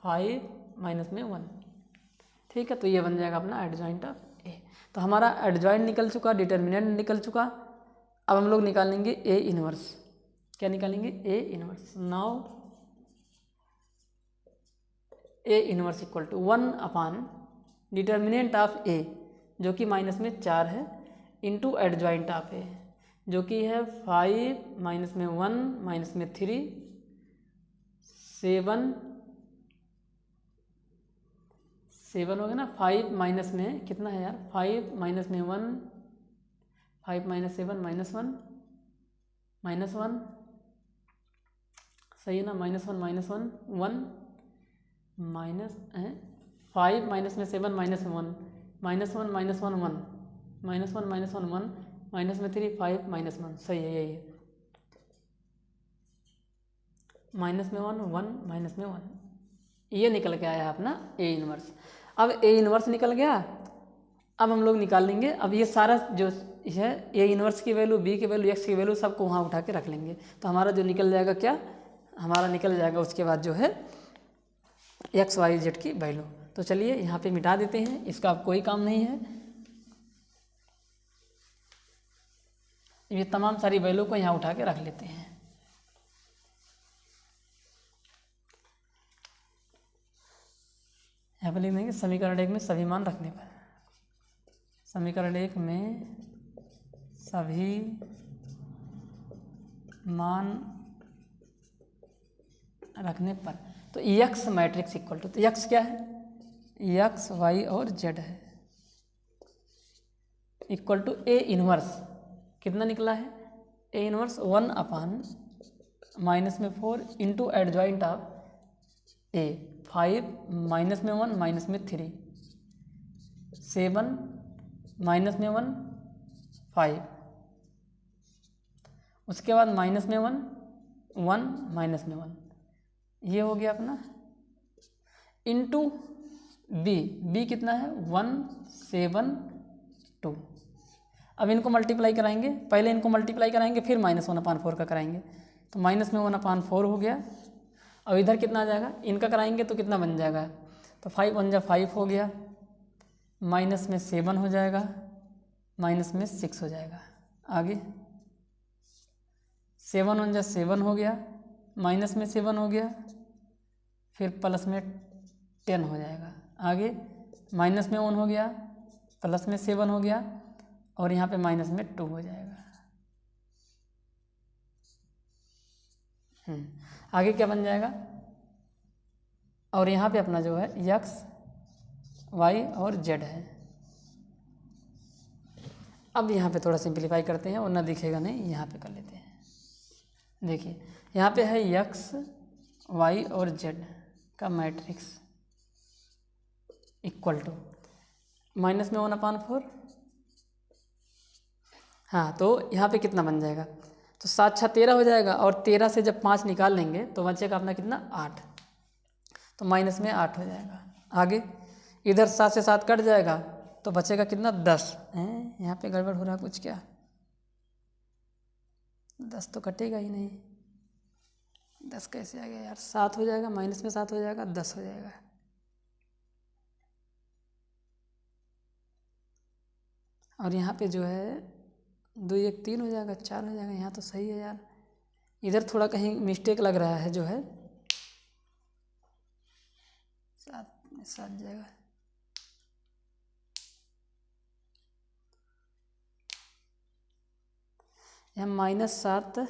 5 माइनस में 1। ठीक है, तो ये बन जाएगा अपना एडजॉइंट ऑफ ए। तो हमारा एडजॉइंट निकल चुका, डिटर्मिनेंट निकल चुका। अब हम लोग निकालेंगे ए इनवर्स। क्या निकालेंगे? A inverse. Now A inverse equal to 1 upon determinant of A जो कि माइनस में 4 है, इंटू एडजॉइंट ऑफ ए जो कि है 5 माइनस में 1 माइनस में 3 7 हो गया ना। 5 माइनस में कितना है यार? 5 माइनस में 1 5 माइनस 7 माइनस 1 सही है ना। -1 -1 1 माइनस 5 माइनस में 7 माइनस 1 -1 -1 1 -1 -1 1 माइनस में 3 5 माइनस 1 सही है, यही है। माइनस में 1 1 माइनस में 1, ये निकल के आया अपना ए इनवर्स। अब ए इनवर्स निकल गया। अब हम लोग निकाल लेंगे, अब ये सारा जो है ए इनवर्स की वैल्यू, बी की वैल्यू, एक्स की वैल्यू सबको वहाँ उठा के रख लेंगे। तो हमारा जो निकल जाएगा, क्या हमारा निकल जाएगा उसके बाद जो है एक्स वाई जेड की वैल्यू। तो चलिए यहाँ पे मिटा देते हैं, इसका अब कोई काम नहीं है। ये तमाम सारी वैल्यू को यहाँ उठा के रख लेते हैं। यहाँ पर लिख देंगे समीकरण 1 में सभी मान रखने पर, समीकरण 1 में सभी मान रखने पर। तो एक्स मैट्रिक्स इक्वल टू, तो एक्स क्या है? एक्स वाई और जेड है, इक्वल टू ए इनवर्स। कितना निकला है? ए इनवर्स 1 अपान माइनस में 4 into adjoint of A 5 minus में 1 माइनस में 3 7 माइनस में 1 5, उसके बाद माइनस में 1 1 माइनस में 1, ये हो गया अपना इंटू बी। बी कितना है? 1 7 2। अब इनको मल्टीप्लाई कराएंगे, पहले इनको मल्टीप्लाई कराएंगे फिर -1/4 का कराएंगे। तो माइनस में 1/4 हो गया। अब इधर कितना आ जाएगा? इनका कराएंगे तो कितना बन जाएगा? तो 5 1 जा 5 हो गया, माइनस में 7 हो जाएगा, माइनस में 6 हो जाएगा। आगे 7 1 जा 7 हो गया, माइनस में 7 हो गया, फिर प्लस में 10 हो जाएगा। आगे माइनस में 1 हो गया, प्लस में 7 हो गया, और यहाँ पे माइनस में 2 हो जाएगा। आगे क्या बन जाएगा? और यहाँ पे अपना जो है एक्स वाई और जेड है। अब यहाँ पे थोड़ा सिंप्लीफाई करते हैं, और ना दिखेगा नहीं, यहाँ पे कर लेते हैं। देखिए यहाँ पे है एक्स वाई और जेड का मैट्रिक्स इक्वल टू माइनस में 1/4। हाँ, तो यहाँ पे कितना बन जाएगा? तो 7 6 13 हो जाएगा, और 13 से जब 5 निकाल लेंगे तो बचेगा अपना कितना? 8। तो माइनस में 8 हो जाएगा। आगे इधर 7 से 7 कट जाएगा, तो बचेगा कितना? 10 है। यहाँ पे गड़बड़ हो रहा कुछ क्या? 10 तो कटेगा ही नहीं। 10 कैसे आ गया यार? 7 हो जाएगा, माइनस में 7 हो जाएगा, 10 हो जाएगा। और यहाँ पे जो है 2 1 3 हो जाएगा, 4 हो जाएगा। यहाँ तो सही है यार, इधर थोड़ा कहीं मिस्टेक लग रहा है। जो है 7 में 7 जाएगा। यहाँ -7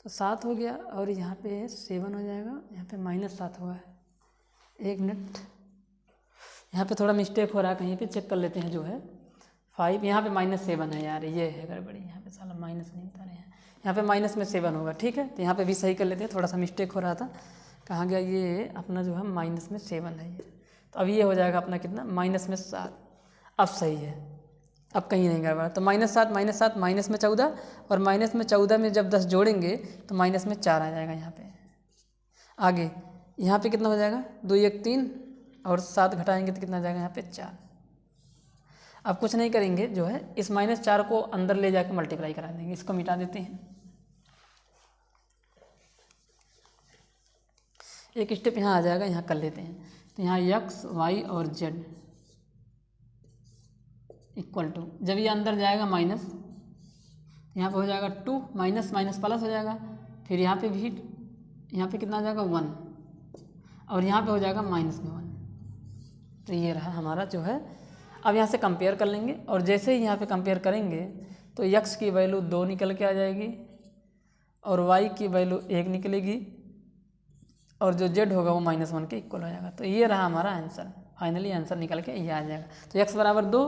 तो 7 हो गया, और यहाँ पे 7 हो जाएगा। यहाँ पे -7 हुआ है। 1 मिनट, यहाँ पे थोड़ा मिस्टेक हो रहा है, कहीं पे चेक कर लेते हैं। जो है 5, यहाँ पे -7 है यार, ये है गड़बड़ी। यहाँ पे साला माइनस नहीं बता रहे हैं, यहाँ पे माइनस में 7 होगा, ठीक है। तो यहाँ पे भी सही कर लेते हैं, थोड़ा सा मिस्टेक हो रहा था, कहाँ गया ये अपना जो है माइनस में 7 है ये। तो अब ये हो जाएगा अपना कितना, माइनस में 7। अब सही है, अब कहीं नहीं गड़बड़ा। तो -7 -7 माइनस में 14, और माइनस में 14 में जब 10 जोड़ेंगे तो माइनस में 4 आ जाएगा यहाँ पे। आगे यहाँ पे कितना हो जाएगा, 2 1 3, और 7 घटाएंगे तो कितना आ जाएगा यहाँ पे 4। अब कुछ नहीं करेंगे, जो है इस -4 को अंदर ले जाकर मल्टीप्लाई करा देंगे, इसको मिटा देते हैं। एक स्टेप यहाँ आ जाएगा, यहाँ कर लेते हैं। तो यहाँ x y और z इक्वल टू, जब ये अंदर जाएगा माइनस, यहाँ पे हो जाएगा 2, माइनस माइनस प्लस हो जाएगा, फिर यहाँ पे भी, यहाँ पे कितना आ जाएगा 1, और यहाँ पे हो जाएगा माइनस में 1। तो ये रहा हमारा जो है। अब यहाँ से कंपेयर कर लेंगे, और जैसे ही यहाँ पे कंपेयर करेंगे तो x की वैल्यू 2 निकल के आ जाएगी, और y की वैल्यू 1 निकलेगी, और जो z होगा वो -1 के इक्वल हो जाएगा। तो ये रहा हमारा आंसर, फाइनली आंसर निकल के ये आ जाएगा। तो x बराबर 2,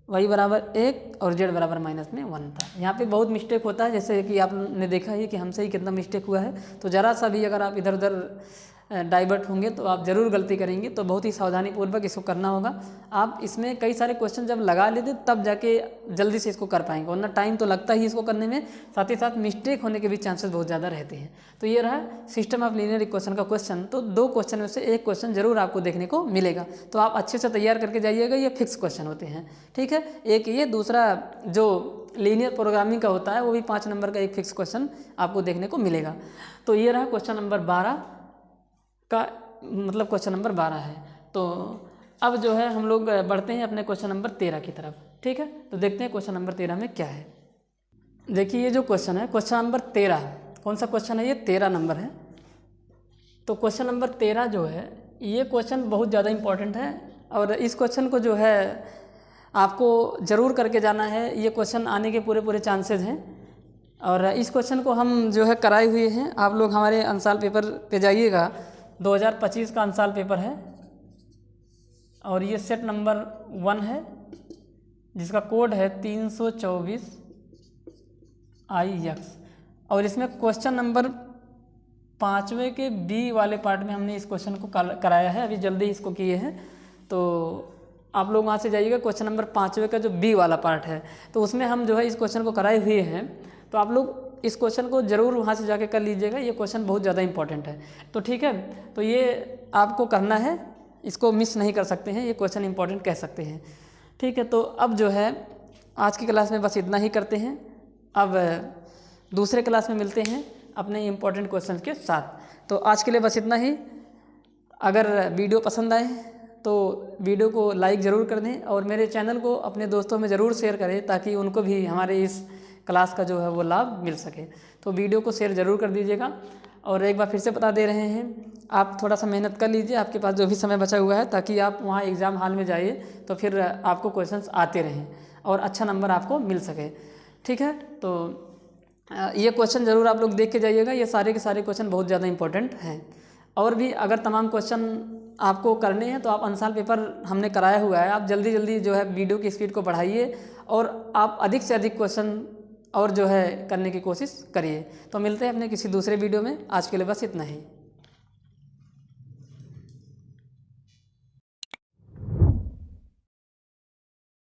y बराबर 1 और z बराबर -1 था। यहाँ पे बहुत मिस्टेक होता है, जैसे कि आपने देखा है कि हमसे ही कितना मिस्टेक हुआ है। तो ज़रा सा भी अगर आप इधर उधर डाइवर्ट होंगे तो आप ज़रूर गलती करेंगे, तो बहुत ही सावधानीपूर्वक इसको करना होगा। आप इसमें कई सारे क्वेश्चन जब लगा लेते तब जाके जल्दी से इसको कर पाएंगे, वरना टाइम तो लगता ही इसको करने में, साथ ही साथ मिस्टेक होने के भी चांसेस बहुत ज़्यादा रहते हैं। तो ये रहा सिस्टम ऑफ लीनियर इक्वेशन का क्वेश्चन। तो 2 क्वेश्चन में से एक क्वेश्चन जरूर आपको देखने को मिलेगा, तो आप अच्छे से तैयार करके जाइएगा। ये फिक्स क्वेश्चन होते हैं, ठीक है। एक ये, दूसरा जो लीनियर प्रोग्रामिंग का होता है वो भी 5 नंबर का एक फिक्स क्वेश्चन आपको देखने को मिलेगा। तो ये रहा क्वेश्चन नंबर 12 का, मतलब क्वेश्चन नंबर 12 है। तो अब जो है हम लोग बढ़ते हैं अपने क्वेश्चन नंबर 13 की तरफ, ठीक है। तो देखते हैं क्वेश्चन नंबर 13 में क्या है। देखिए ये जो क्वेश्चन है, क्वेश्चन नंबर 13, कौन सा क्वेश्चन है ये, 13 नंबर है। तो क्वेश्चन नंबर 13 जो है, ये क्वेश्चन बहुत ज़्यादा इम्पॉर्टेंट है, और इस क्वेश्चन को जो है आपको ज़रूर करके जाना है। ये क्वेश्चन आने के पूरे चांसेस हैं, और इस क्वेश्चन को हम जो है कराए हुए हैं। आप लोग हमारे अंसाल पेपर पे जाइएगा, 2025 का अंसाल पेपर है, और ये सेट नंबर 1 है, जिसका कोड है 324 IX, और इसमें क्वेश्चन नंबर 5वें के बी वाले पार्ट में हमने इस क्वेश्चन को कराया है, अभी जल्दी इसको किए हैं। तो आप लोग वहाँ से जाइएगा, क्वेश्चन नंबर 5वें का जो बी वाला पार्ट है, तो उसमें हम जो है इस क्वेश्चन को कराए हुए हैं। तो आप लोग इस क्वेश्चन को ज़रूर वहाँ से जाके कर लीजिएगा, ये क्वेश्चन बहुत ज़्यादा इंपॉर्टेंट है। तो ठीक है, तो ये आपको करना है, इसको मिस नहीं कर सकते हैं, ये क्वेश्चन इंपॉर्टेंट कह सकते हैं, ठीक है। तो अब जो है आज की क्लास में बस इतना ही करते हैं। अब दूसरे क्लास में मिलते हैं अपने इम्पॉर्टेंट क्वेश्चन के साथ। तो आज के लिए बस इतना ही। अगर वीडियो पसंद आए तो वीडियो को लाइक ज़रूर कर दें, और मेरे चैनल को अपने दोस्तों में ज़रूर शेयर करें, ताकि उनको भी हमारे इस क्लास का जो है वो लाभ मिल सके। तो वीडियो को शेयर ज़रूर कर दीजिएगा। और एक बार फिर से बता दे रहे हैं, आप थोड़ा सा मेहनत कर लीजिए, आपके पास जो भी समय बचा हुआ है, ताकि आप वहाँ एग्ज़ाम हॉल में जाइए तो फिर आपको क्वेश्चंस आते रहें और अच्छा नंबर आपको मिल सके, ठीक है। तो ये क्वेश्चन ज़रूर आप लोग देख के जाइएगा, ये सारे के सारे क्वेश्चन बहुत ज़्यादा इंपॉर्टेंट हैं। और भी अगर तमाम क्वेश्चन आपको करने हैं तो आप अंसाल पेपर हमने कराया हुआ है, आप जल्दी जल्दी जो है वीडियो की स्पीड को बढ़ाइए, और आप अधिक से अधिक क्वेश्चन और जो है करने की कोशिश करिए। तो मिलते हैं अपने किसी दूसरे वीडियो में, आज के लिए बस इतना ही।